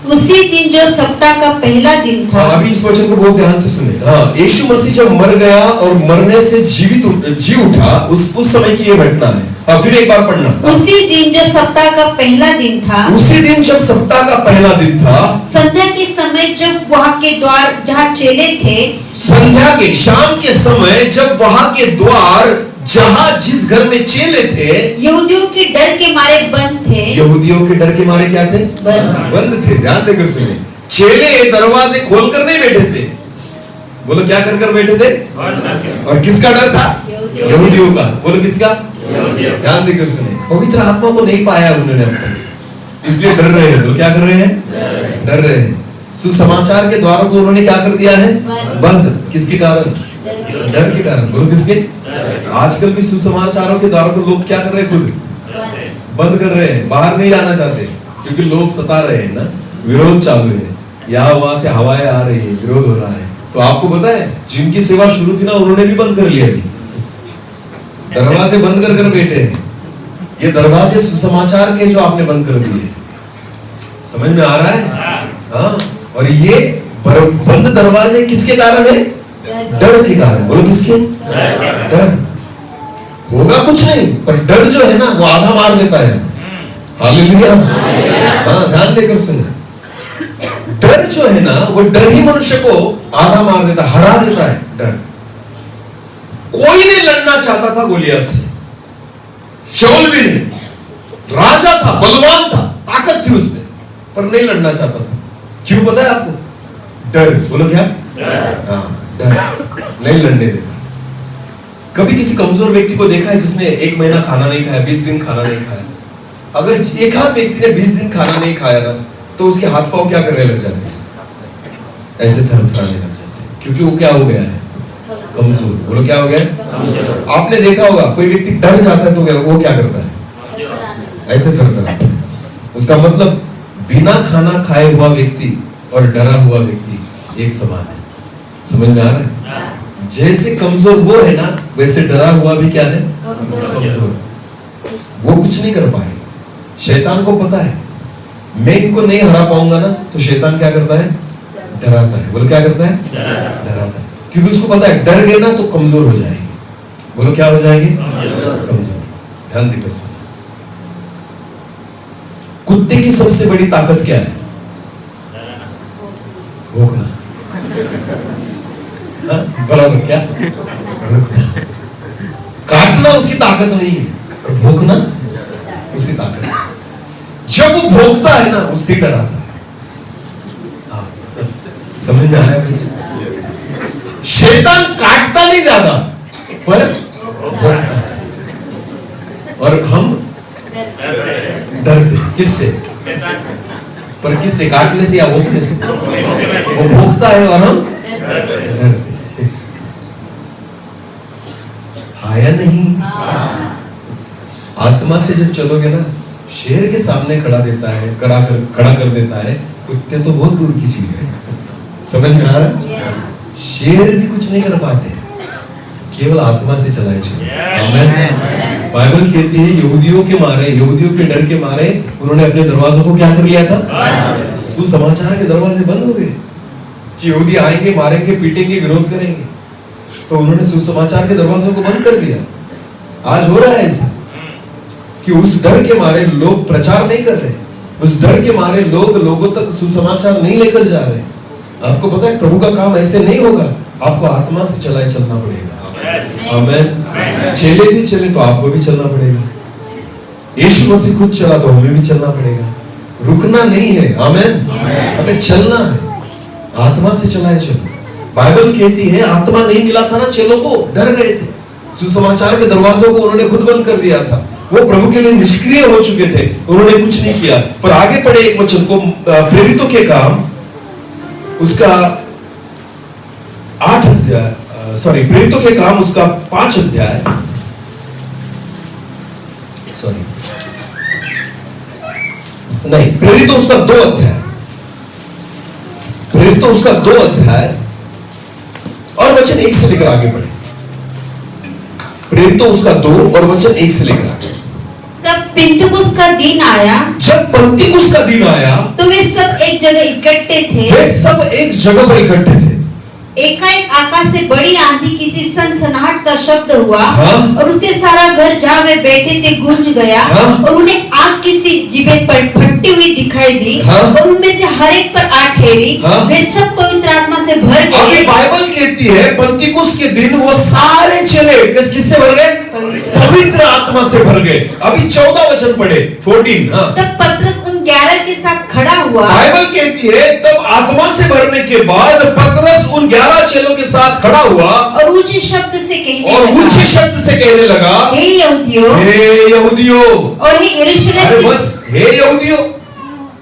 उसी दिन जो सप्ताह का पहला दिन था। हाँ, अभी इस वचन को बहुत ध्यान से सुने। हाँ, यीशु मसीह जब मर गया और मरने से जी उठा, उस समय की ये घटना है। हाँ, फिर एक बार पढ़ना। उसी दिन जो सप्ताह का पहला दिन था, उसी दिन जब सप्ताह का पहला दिन था, संध्या के समय जब वहाँ के द्वार जहाँ चेले थे, संध्या के शाम के समय जब वहाँ के द्वार जहाँ जिस घर में चेले थे, यहूदियों के डर के मारे बंद थे। यहूदियों के डर के मारे क्या थे? बंद थे। ध्यान देकर सुनिए, चेले दरवाजे खोलकर नहीं बैठे थे। बोलो क्या कर बैठे थे? और किसका डर था? यहूदियों का। बोलो किसका? ध्यान देकर सुनिए, पवित्र आत्मा को नहीं पाया उन्होंने अब तक, इसलिए डर रहे हैं। बोलो क्या कर रहे हैं? डर रहे हैं। सुसमाचार के द्वारों को उन्होंने क्या कर दिया है? बंद। किसके कारण? डर के कारण। बोलो किसके? आजकल भी सुसमाचारों के द्वारों को लोग क्या कर रहे हैं? खुद बंद कर रहे हैं, बाहर नहीं आना चाहते, क्योंकि लोग सता रहे हैं ना, विरोध चालू है, यहाँ वहां से हवाएं आ रही है, विरोध हो रहा है। तो आपको पता है जिनकी सेवा शुरू थी ना, उन्होंने भी बंद कर लिया। अभी दरवाजे बंद कर बैठे हैं। ये दरवाजे सुसमाचार के जो आपने बंद कर दिए, समझ में आ रहा है? हाँ, और ये बंद दरवाजे किसके कारण है? डर के कारण। बोलो किसके? डर। होगा कुछ नहीं, पर डर जो है ना, वो आधा मार देता है। हालेलुया। हाँ, ध्यान देकर सुना, डर जो है ना, वो डर ही मनुष्य को आधा मार देता, हरा देता है। डर। कोई नहीं लड़ना चाहता था गोलियत से, शाऊल भी नहीं, राजा था, बलवान था, ताकत थी उसमें, पर नहीं लड़ना चाहता था। क्यों पता है आपको? डर। बोलो क्या? हाँ, डर, नहीं लड़ने देता। कभी किसी कमजोर व्यक्ति को देखा है जिसने 1 महीना खाना नहीं खाया, 20 दिन खाना नहीं खाया? अगर एक आध व्यक्ति ने 20 दिन खाना नहीं खाया ना, तो उसके हाथ पांव क्या करने लग जाते हैं? ऐसे थरथराने लग जाते हैं, क्योंकि वो क्या हो गया है? कमजोर। बोलो क्या हो गया? आपने देखा होगा कोई व्यक्ति डर जाता है तो वो क्या करता है? ऐसे थरथराता है। उसका मतलब बिना खाना खाए हुआ व्यक्ति और डरा हुआ व्यक्ति एक समान है। समझ में आ रहा है? जैसे कमजोर वो है ना, वैसे डरा हुआ भी क्या है? कमजोर। वो कुछ नहीं कर पाएगा। शैतान को पता है मैं इनको नहीं हरा पाऊंगा ना, तो शैतान क्या करता है? डराता है। बोलो क्या करता है? डराता है, क्योंकि उसको पता है डर गए ना तो कमजोर हो जाएंगे। बोलो क्या हो जाएंगे? कमजोर। ध्यान देकर सुनो। कुत्ते की सबसे बड़ी ताकत क्या है? भौंकना। बराबर क्या? भौंकना। काटना उसकी ताकत नहीं है, और भौंकना उसकी ताकत है। जब वो भौंकता है ना, उससे डराता है। हाँ, समझ में आया कुछ? शैतान काटता नहीं ज्यादा, पर भौंकता है। और हम डरते। किससे? पर किससे? काटने से या भौंकने से? वो भौंकता है और हम डरते। आया नहीं? आत्मा से जब चलोगे ना, शेर के सामने खड़ा कर देता है। कुत्ते तो बहुत दूर की चीज है। समझ में आ रहा? शेर भी कुछ नहीं कर पाते, केवल आत्मा से चलाए चलो। आमीन। बाइबल कहती है यहूदियों के डर के मारे उन्होंने अपने दरवाजों को क्या कर लिया था? सुसमाचार के दरवाजे बंद हो गए कि यहूदी आएंगे, मारेंगे, पीटेंगे, विरोध करेंगे, तो उन्होंने सुसमाचार के दरवाजों को बंद कर दिया। आज हो रहा है ऐसा कि उस डर के मारे लोग प्रचार नहीं कर रहे, उस डर के मारे लोगों तक सुसमाचार नहीं लेकर जा रहे। आपको पता है प्रभु का काम ऐसे नहीं होगा, आपको आत्मा से चलाए चलना पड़ेगा। आमीन। चले भी चले तो आपको भी चलना पड़ेगा। यीशु मसीह खुद चला तो हमें भी चलना पड़ेगा। रुकना नहीं है। आमीन। हमें चलना है, आत्मा से चलाए चलो। बाइबल कहती है आत्मा नहीं मिला था ना चेलों को, डर गए थे। सुसमाचार के दरवाजों को उन्होंने खुद बंद कर दिया था। वो प्रभु के लिए निष्क्रिय हो चुके थे, उन्होंने कुछ नहीं किया। पर आगे पढ़े एक वचन को, प्रेरितों के काम उसका 8 अध्याय, प्रेरितों के काम उसका 5 अध्याय, प्रेरितों उसका 2 अध्याय, प्रेरितों उसका 2 अध्याय और वचन 1 से लेकर आगे बढ़े। प्रेरितों उसका 2 और वचन 1 से लेकर आगे। तब पिंतुकुस का दिन आया, जब पंतिकुस का दिन आया, तो वे सब एक जगह इकट्ठे थे। वे सब एक जगह पर इकट्ठे थे। एकाएक आकाश से बड़ी आंधी किसी सनसनाहट का शब्द हुआ। हाँ? और उससे सारा घर जहाँ वे बैठे थे गूंज गया। हाँ? और उन्हें आग की सी जिभें पर फटती हुई दिखाई दी। हाँ? और उनमें से हर एक पर आ ठहरी। हाँ? वे सब पवित्र आत्मा से भर गए। अभी बाइबल कहती है पंतिकुस के दिन वो सारे चले किससे भर गए? पवित्र आत्मा से भर गए। अभी 14 वचन पढ़े, 14। हाँ? तब पतरस उन 11 के साथ खड़ा हुआ। बाइबल कहती है तब आत्मा से भरने के बाद पतरस उन 11 चेलों के साथ खड़ा हुआ और ऊंचे शब्द से कहने लगा, हे यहूदियों, और हे यरूशलेम, बस हे यहूदियों।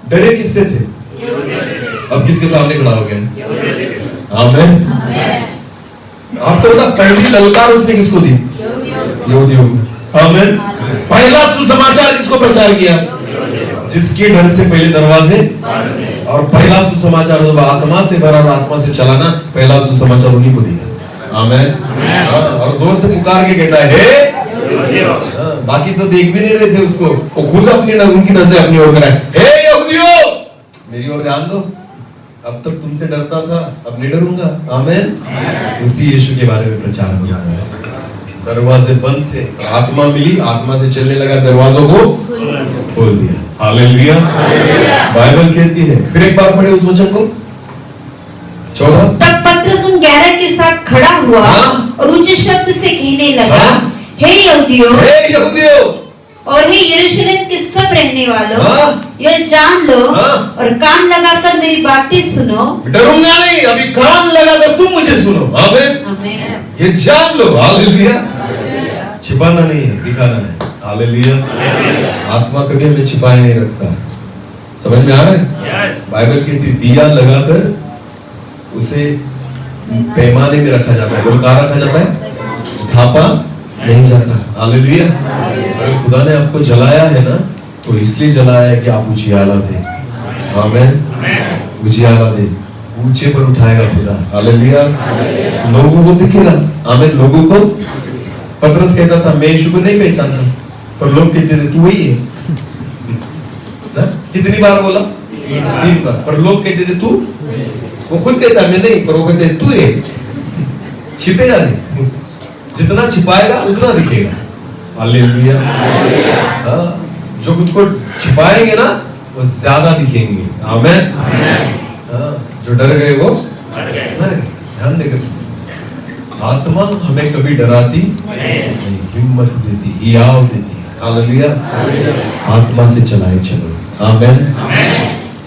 डरे किससे थे? अब किसके सामने खड़ा हो गए? आमीन। आपको पता पहली ललकार उसने किसको दी? यहूदियों। आमीन। पहला सुसमाचार किसको प्रचार किया? जिसके डर से पहले दरवाजे, और पहला सुसमाचार जब आत्मा से भरा और आत्मा से चलाना, पहला सुसमाचार उन्हीं को दिया। आमीन। और जोर से पुकार के कहता है, बाकी तो देख भी नहीं रहे थे उसको, वो खुद उनकी नजरें अपनी ओर कराए, हे यहूदियों मेरी ओर ध्यान दो, अब तक तुमसे डरता था, अब नहीं डरूंगा। आमीन। उसी यीशु के बारे में प्रचार हो रहा है। दरवाजे बंद थे, आत्मा मिली, आत्मा से चलने लगा, दरवाजों को खोल दिया। हालेलुया। बाइबल कहती है, फिर एक बार पढ़े उस वचन को, 14। तब पतरस उन 11 के साथ खड़ा हुआ। हाँ? और ऊंचे शब्द से कहने लगा, हाँ? हे यहूदियों, और हे यरूशलेम के सब रहने वालों, हाँ? यह जान लो, हाँ? और कान लगाकर मेरी बातें सुनो। डरूंगा नहीं, अभी कान लगाकर तुम मुझे सुनो। आमीन। ये जान लो। हालेलुया। छिपाना नहीं है, दिखाना है। हालेलुया। आत्मा कभी हमें छिपाए नहीं रखता। समझ में आ रहा है? बाइबल कहती दिया लगाकर उसे पैमाने में रखा जाता है। कहाँ रखा जाता है? ढापा नहीं जाता। हालेलुया। अगर खुदा ने आपको जलाया है ना, तो इसलिए जलाया है कि आप उजियाला दे। आमेन। उजियाला दे, ऊंचे पर उठाएगा खुदा। हालेलुया। लोगों को दिखेगा। आमेन। लोगों को, पतरस कहता था मैं यीशु को नहीं पहचानता, पर लोग कहते थे तू वही है ना? कितनी बार बोला? 3 बार। पर लोग कहते थे तू, वो खुद कहता मैं नहीं, पर वो कहते तू है। छिपेगा नहीं, जितना छिपाएगा उतना दिखेगा। हालेलुया। हाँ, जो खुद को छिपाएंगे ना वो ज्यादा दिखेंगे। आमेन। हाँ, जो डर गए वो मर गए। ध्यान देकर सुनो, आत्मा हमें कभी डराती नहीं, हिम्मत देती, हियाव देती। हालेलुया। आत्मा से चलाए चलो। आमेन।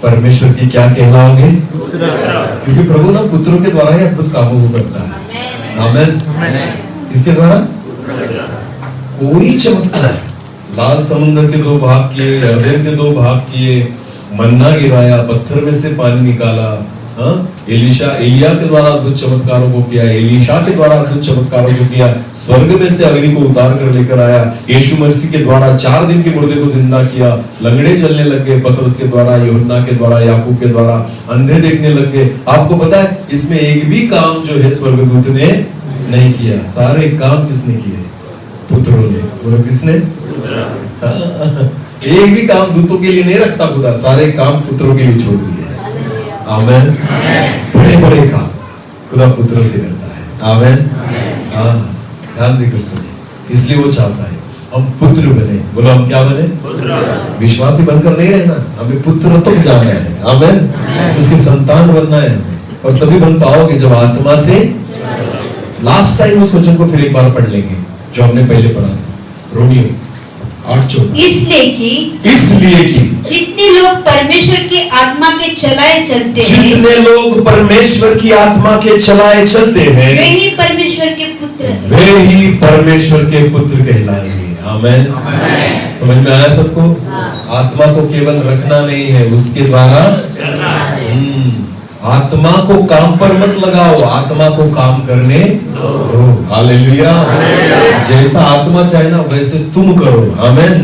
परमेश्वर की क्या कहलाओगे? क्योंकि प्रभु ना पुत्रों के द्वारा ही अद्भुत कामों को करता है। आमेन। किसके द्वारा? कोई चमत्कार, लाल समुद्र के 2 भाग किए, यरदन के 2 भाग किए, मन्ना गिराया, पत्थर में से पानी निकाला। हाँ, एलिया के द्वारा अद्भुत चमत्कारों को किया, एलीशा के द्वारा अद्भुत चमत्कारों को किया, स्वर्ग में से अग्नि को उतार कर लेकर आया, यीशु मसीह के द्वारा 4 दिन के मुर्दे को जिंदा किया, लंगड़े चलने लग गए पतरस के द्वारा, यूहन्ना के द्वारा, याकूब के द्वारा, अंधे देखने लग गए। आपको पता है इसमें एक भी काम जो है स्वर्गदूत ने नहीं किया, सारे काम किसने किए? पुत्रों ने। बोलो किसने? हाँ, एक भी काम दूतों के लिए नहीं रखता खुदा, सारे काम पुत्रों के लिए छोड़ दिए। आमेन। बड़े बड़े काम खुदा पुत्रों से करता है। आमेन। हाँ, ध्यान देकर सुनिए, इसलिए वो चाहता है हम पुत्र बने। बोलो हम क्या बने? विश्वासी बनकर नहीं रहना, हमें पुत्र तक जाना है। आमेन। उसके संतान बनना है हमें, और तभी बन पाओगे जब आत्मा से। लास्ट टाइम उस वचन को फिर एक बार पढ़ लेंगे जो हमने पहले पढ़ा था, रोमियो 8:14। इसलिए कि जितने लोग परमेश्वर की आत्मा के चलाए चलते हैं, जितने लोग परमेश्वर की आत्मा के चलाए चलते हैं, वे ही परमेश्वर के पुत्र हैं। वे ही परमेश्वर के पुत्र कहलाएंगे। आमेन। समझ में आया सबको? आत्मा को केवल रखना नहीं है, उसके द्वारा आत्मा को काम पर मत लगाओ, आत्मा को काम करने दो। हालेलुया। जैसा आत्मा चाहे ना वैसे तुम करो। आमेन।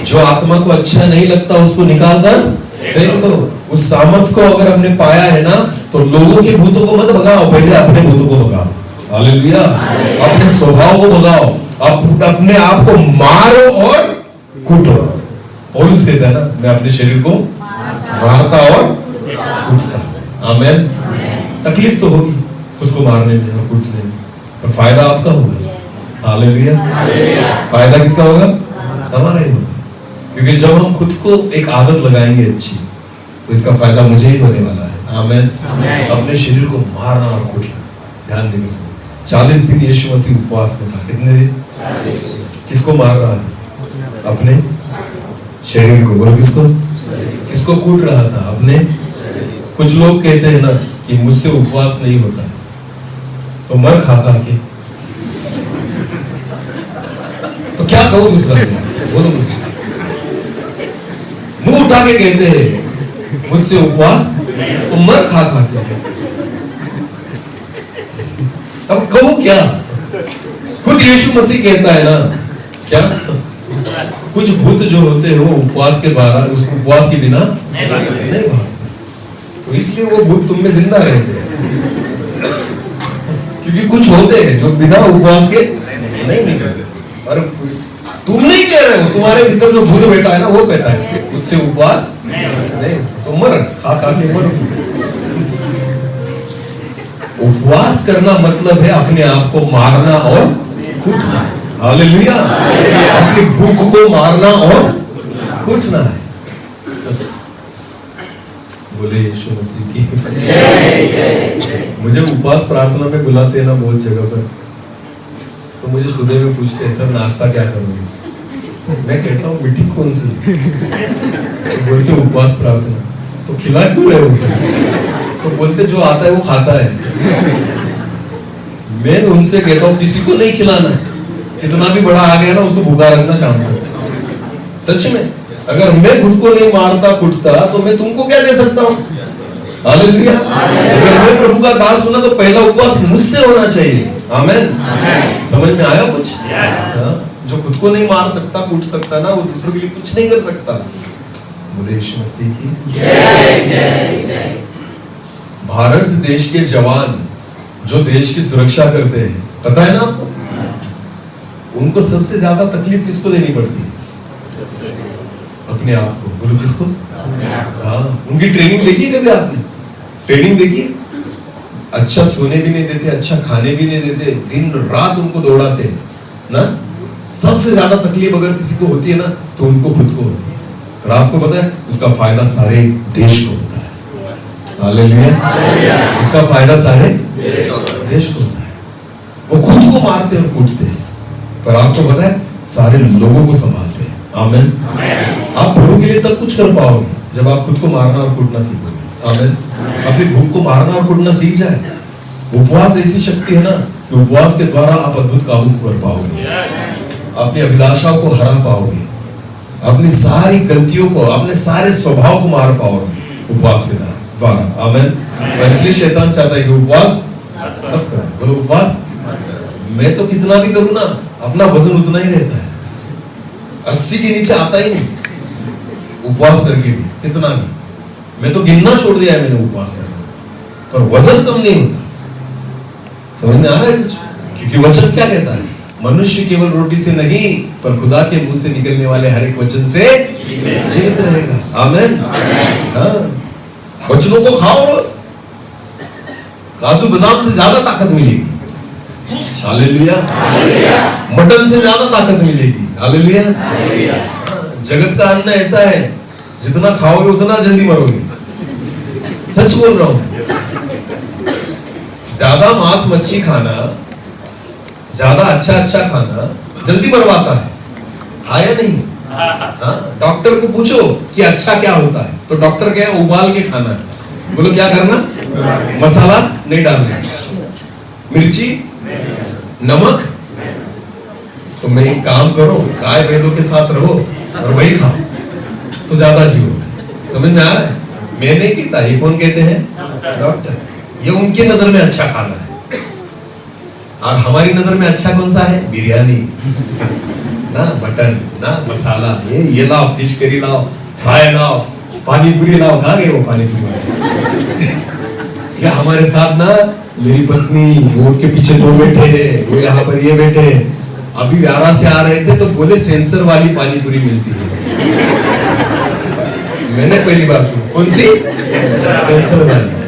जो आत्मा को अच्छा नहीं लगता उसको निकाल कर फेंक दो। उस सामर्थ को अगर हमने पाया है ना, तो लोगों के भूतों को मत भगाओ, पहले अपने भूतों को भगाओ। हालेलुया। अपने स्वभाव को भगाओ, अपने आप को मारो और कूटो। पौलुस कहता है ना, मैं अपने शरीर को मारता और कूटता। आमेन। तकलीफ तो होगी खुद को मारने में और कूटने में, पर फायदा आपका होगा। हालेलुया। फायदा किसका होगा? हमारा ही होगा, क्योंकि जब हम खुद को एक आदत लगाएंगे अच्छी, तो इसका फायदा मुझे ही होने वाला है। आमेन। अपने शरीर को मारना और कूटना। ध्यान देकर सुनो, 40 दिन यीशु मसीह उपवास में था। कितने दिन? किसको मार रहा था? अपने शरीर को। बोलो किसको? किसको कूट रहा था? अपने। कुछ लोग कहते हैं ना कि मुझसे उपवास नहीं होता, तो मर खा खा के। तो क्या कहूं दूसरा? बोलो मुझे। मुंह उठा के कहते हैं मुझसे उपवास, तो मर खा खा के। अब कहूं क्या? खुद यीशु मसीह कहता है ना, क्या कुछ भूत जो होते हैं वो उपवास के द्वारा, उस उपवास के बिना नहीं भागते, तो इसलिए वो भूत तुम में जिंदा रहते हैं। क्योंकि कुछ होते हैं जो बिना उपवास के नहीं निकलते। और तुम नहीं कह रहे हो, तुम्हारे भीतर जो भूत बैठा है ना वो कहता है उससे उपवास नहीं, तो मर खा खा के मर। उपवास करना मतलब है अपने आप को मारना और कूटना। हालेलुया। अपनी भूख को मारना और कूटना है। बोले यीशु मसीह की। मुझे उपवास प्रार्थना में बुलाते हैं ना बहुत जगह पर, तो मुझे सुबह में पूछते हैं सर नाश्ता क्या करोगे? मैं कहता हूँ मीटिंग कौन सी? तो बोलते उपवास प्रार्थना। तो खिला क्यों रहे हो? तो बोलते जो आता है वो खाता है। मैं उनसे कहता हूँ किसी को नहीं खिलाना, कितना भी बड़ा आ गया ना उसको भूखा रखना शाम तक। सच में अगर मैं खुद को नहीं मारता कुटता तो मैं तुमको क्या दे सकता हूँ? हालेलुया। अगर मैं प्रभु का दास हूं ना तो पहला उपवास मुझसे होना चाहिए। आमेन। समझ में आया कुछ? जो खुद को नहीं मार सकता, कूट सकता ना, वो दूसरों के लिए कुछ नहीं कर सकता। बोले यीशु मसीह की जय। भारत देश के जवान जो देश की सुरक्षा करते हैं, पता है ना आपको, उनको सबसे ज्यादा तकलीफ किसको देनी पड़ती है? अपने आप को। बोलो किसको? हाँ, उनकी ट्रेनिंग देखी कभी आपने? ट्रेनिंग देखी? अच्छा सोने भी नहीं देते, अच्छा खाने भी नहीं देते, दिन रात उनको दौड़ाते ना। सबसे ज्यादा तकलीफ अगर किसी को होती है ना, तो उनको खुद को होती है। पर आपको पता है उसका फायदा सारे देश को होता है। हालेलुया। उसका फायदा सारे देश को होता है। वो खुद को मारते और कूटते हैं, पर आपको पता है सारे लोगों को संभालते हैं। आमीन। आप प्रभु के लिए तब कुछ कर पाओगे जब आप खुद को मारना और कूटना सीखोगे। आमीन। अपनी भूख को मारना और कूटना सीख जाए। उपवास ऐसी शक्ति है ना कि उपवास के द्वारा आप अद्भुत काबू कर पाओगे, अपनी अभिलाषाओं को हरा पाओगे, अपनी सारी गलतियों को, अपने सारे स्वभाव को मार पाओगे उपवास के द्वारा। आमीन। इसलिए शैतान चाहता है कि उपवास मत करो। बोलो उपवास। मैं तो कितना भी करूं ना, अपना वजन उतना ही रहता है, 80 के नीचे आता ही नहीं उपवास करके भी, कितना भी। मैं तो गिनना छोड़ दिया है मैंने उपवास करना, पर वजन कम नहीं होता। समझ में आ रहा है कुछ? क्योंकि वचन क्या कहता है? मनुष्य केवल रोटी से नहीं, पर खुदा के मुंह से निकलने वाले हर एक वचन से जीवित रहेगा। आमीन। हाँ, वचनों को खाओ रोज, काजू बादाम से ज्यादा ताकत मिलेगी। हालेलुया। मटन से ज्यादा ताकत मिलेगी। हालेलुया। जगत का अन्न ऐसा है, जितना खाओगे उतना जल्दी मरोगे। सच बोल रहा हूं। ज्यादा मांस मच्छी खाना, ज्यादा अच्छा खाना जल्दी मरवाता है। आया नहीं? हाँ, डॉक्टर को पूछो कि अच्छा क्या होता है, तो डॉक्टर क्या है? उबाल के खाना है। बोलो क्या करना? मसाला नहीं डालना, मिर्ची, नमक। तो मैं एक काम करो, गाय बैलों के साथ रहो और वही खाओ तो ज्यादा जीवोगे। समझ में आ रहा है? मैं नहीं कहता, ये कौन कहते हैं? डॉक्टर। ये उनकी नजर में अच्छा खाना है, और हमारी नजर में अच्छा कौन सा है? बिरयानी ना, मटन ना, मसाला, ये लाओ, फिश करी लाओ, फ्राई लाओ, पानी पूरी लाओ। कहाँ गए वो पानी पूरी वाले? या हमारे साथ ना मेरी पत्नी, वो उनके पीछे दो बैठे हैं, वो यहाँ पर ये बैठे हैं। अभी व्यारा से आ रहे थे तो बोले सेंसर वाली पानी पूरी मिलती है। मैंने पहली बार सुना। कौन सी? सेंसर वाली।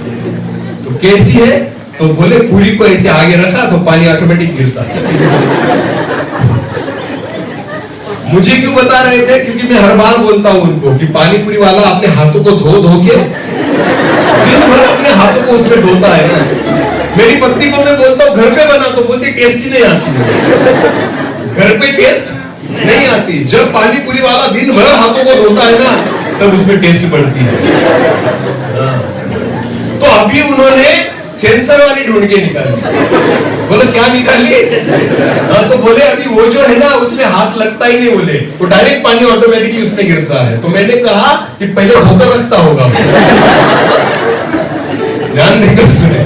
तो कैसी है? तो बोले पूरी को ऐसे आगे रखा तो पानी ऑटोमेटिक गिरता है। मुझे क्यों बता रहे थे? क्योंकि मैं हर बार बोलता हूं उनको कि पानी पूरी वाला अपने हाथों को धो के दिन भर अपने हाथों को उसमें धोता है ना। मेरी पत्नी को मैं बोलता हूँ घर पे बना, तो बोलती टेस्ट ही नहीं आती। घर पे टेस्ट नहीं आती। जब पानी पूरी वाला दिन भर हाथों को धोता है ना, तब उसमें टेस्ट बढ़ती है। तो अभी उन्होंने सेंसर वाली ढूंढ के निकाली। बोले क्या निकाली? हाँ, तो बोले अभी वो जो है ना उसमें हाथ लगता ही नहीं। बोले वो डायरेक्ट पानी ऑटोमेटिकली उसमें गिरता है। तो मैंने कहा कि पहले धोकर रखता होगा। ध्यान देकर सुने,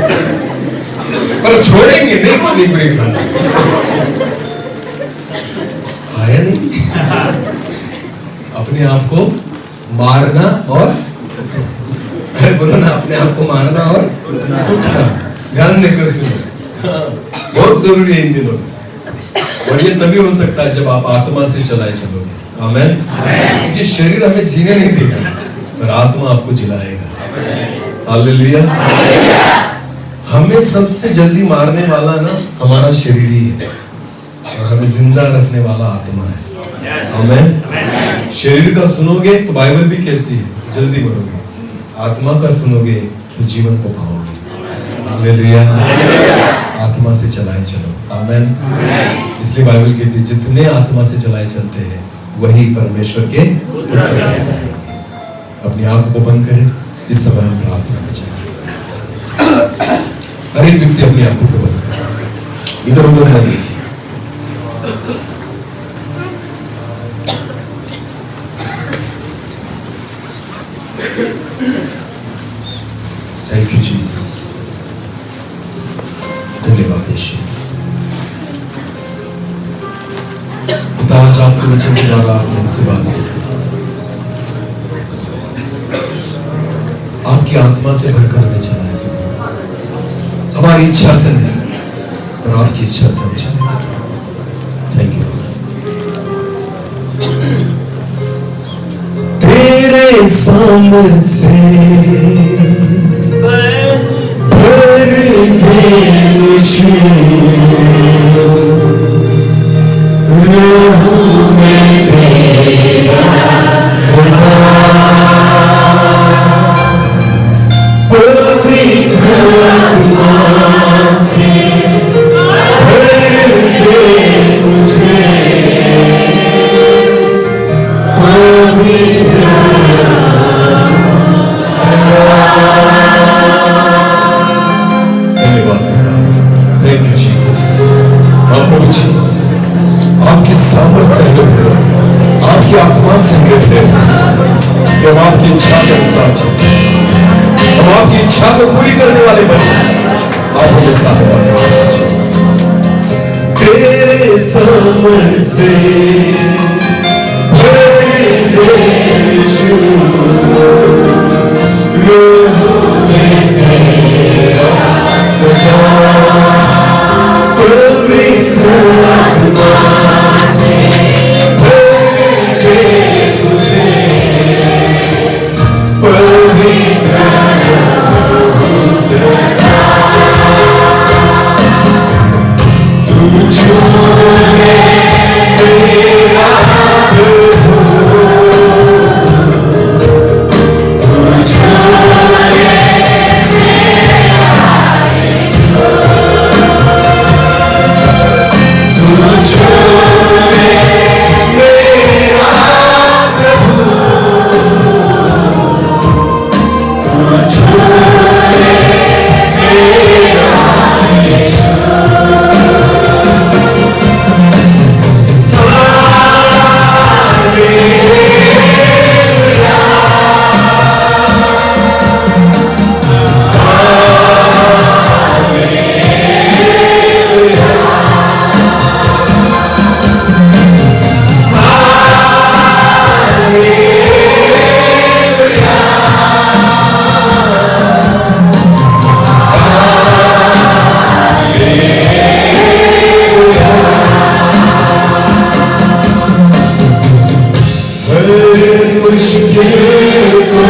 पर छोड़ेंगे नहीं पानी पूरी खाना। आया नहीं? अपने आप को मारना और, अरे बोलो ना, अपने आप को मारना और उठना। ध्यान देकर सुनो, बहुत जरूरी है इन दिनों। और ये तभी हो सकता है जब आप आत्मा से चलाए चलोगे। आमीन। क्योंकि शरीर हमें जीने नहीं देगा, पर आत्मा आपको जिलाएगा। हालेलुया। हमें सबसे जल्दी मारने वाला ना हमारा शरीर ही है, और हमें जिंदा रखने वाला आत्मा है। आमीन। शरीर का सुनोगे तो बाइबल भी कहती है जल्दी मरोगे, आत्मा का सुनोगे तो जीवन को पाओगे। हालेलुया। आत्मा से चलाए चलो। आमीन। इसलिए बाइबल कहती है जितने आत्मा से चलाए चलते हैं वही परमेश्वर के पुत्र कहलाएंगे। अपनी आंखों को बंद करें, इस समय हम प्रार्थना में जाएं। हर एक व्यक्ति अपनी आंखों को बंद करें, इधर उधर न देखिए। Thank you Jesus. धन्यवाद यीशु। आपके वचन के द्वारा आपने हमसे बात की, आपकी आत्मा से भरकर हमें चलाए। हमारी इच्छा से नहीं, पर आपकी इच्छा से हम चले। Thank you. तेरे सामने से भर दे यीशु, रहूं मैं तेरा सदा। पवित्र आत्मा से भर दे मुझे, पवित्र सदा। धन्यवाद पिता, थैंक यू जीसस। हाँ प्रभु जी, आपकी सामर्थ से हमें भरे, आपकी आत्मा से हमें भरे, कि हम आपकी इच्छा के अनुसार चलते, हम आपकी इच्छा को पूरी करने वाले बने। आप हमें साथ बातें तेरे सामर्थ से भर दे यीशु, रहूं मैं तेरा सदा। पवित्र आत्मा से भर दे मुझे, पवित्र रूह से। तू छूए मेरा प्रभु, तू छूए मुश्किल को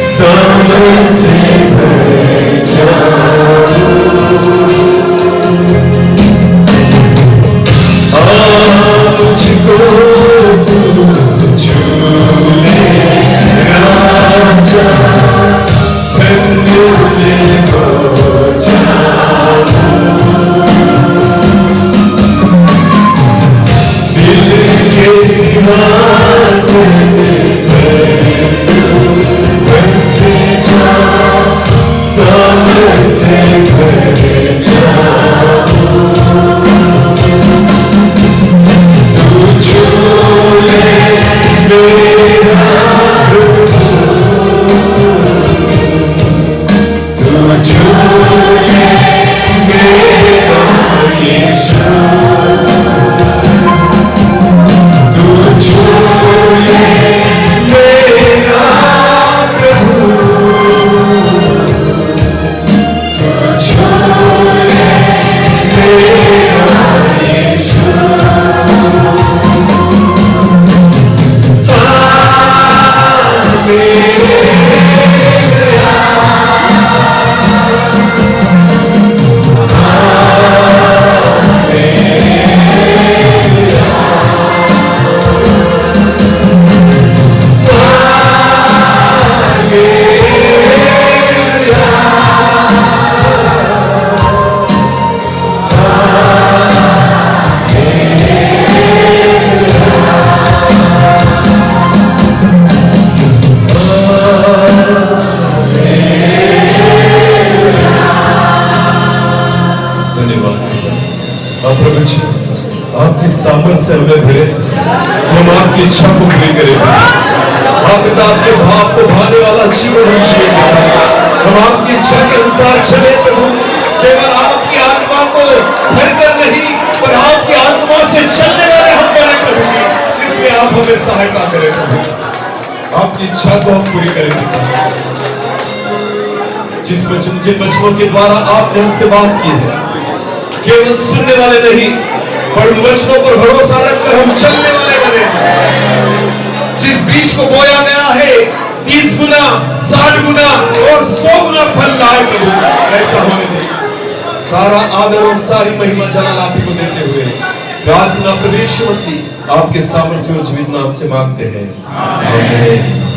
समझ से भर मुझको तू छू ले राजा, बंदे हो दिल के सिंहासन पर तू बस जा, समझ से भर आपकी सामर्थ से हमें भरे, हम आपकी इच्छा को पूरी करेंगे। आप पिता आपके भाव को भाने वाला जीवन हम जिएंगे। हम आपकी इच्छा के अनुसार चले प्रभु, केवल आपकी आत्मा को भरकर नहीं, पर आपकी आत्मा से चलने वाले हम बने प्रभु जी। इसलिए आप हमें सहायता करें प्रभु, आपकी इच्छा को हम पूरी करेंगे। जिन वचनों के द्वारा आपने हमसे बात की है, केवल सुनने वाले नहीं, पर वचनों पर भरोसा रखकर हम चलने वाले बने। जिस बीज को बोया गया है 30 गुना, 60 गुना और 100 गुना फल लाए प्रभु, ऐसा होने दे। सारा आदर और सारी महिमा जलाल आप ही को देते हुए प्रार्थना प्रभु यीशु मसीह आपके सामर्थ्य और जीवित नाम से मांगते हैं, आमीन।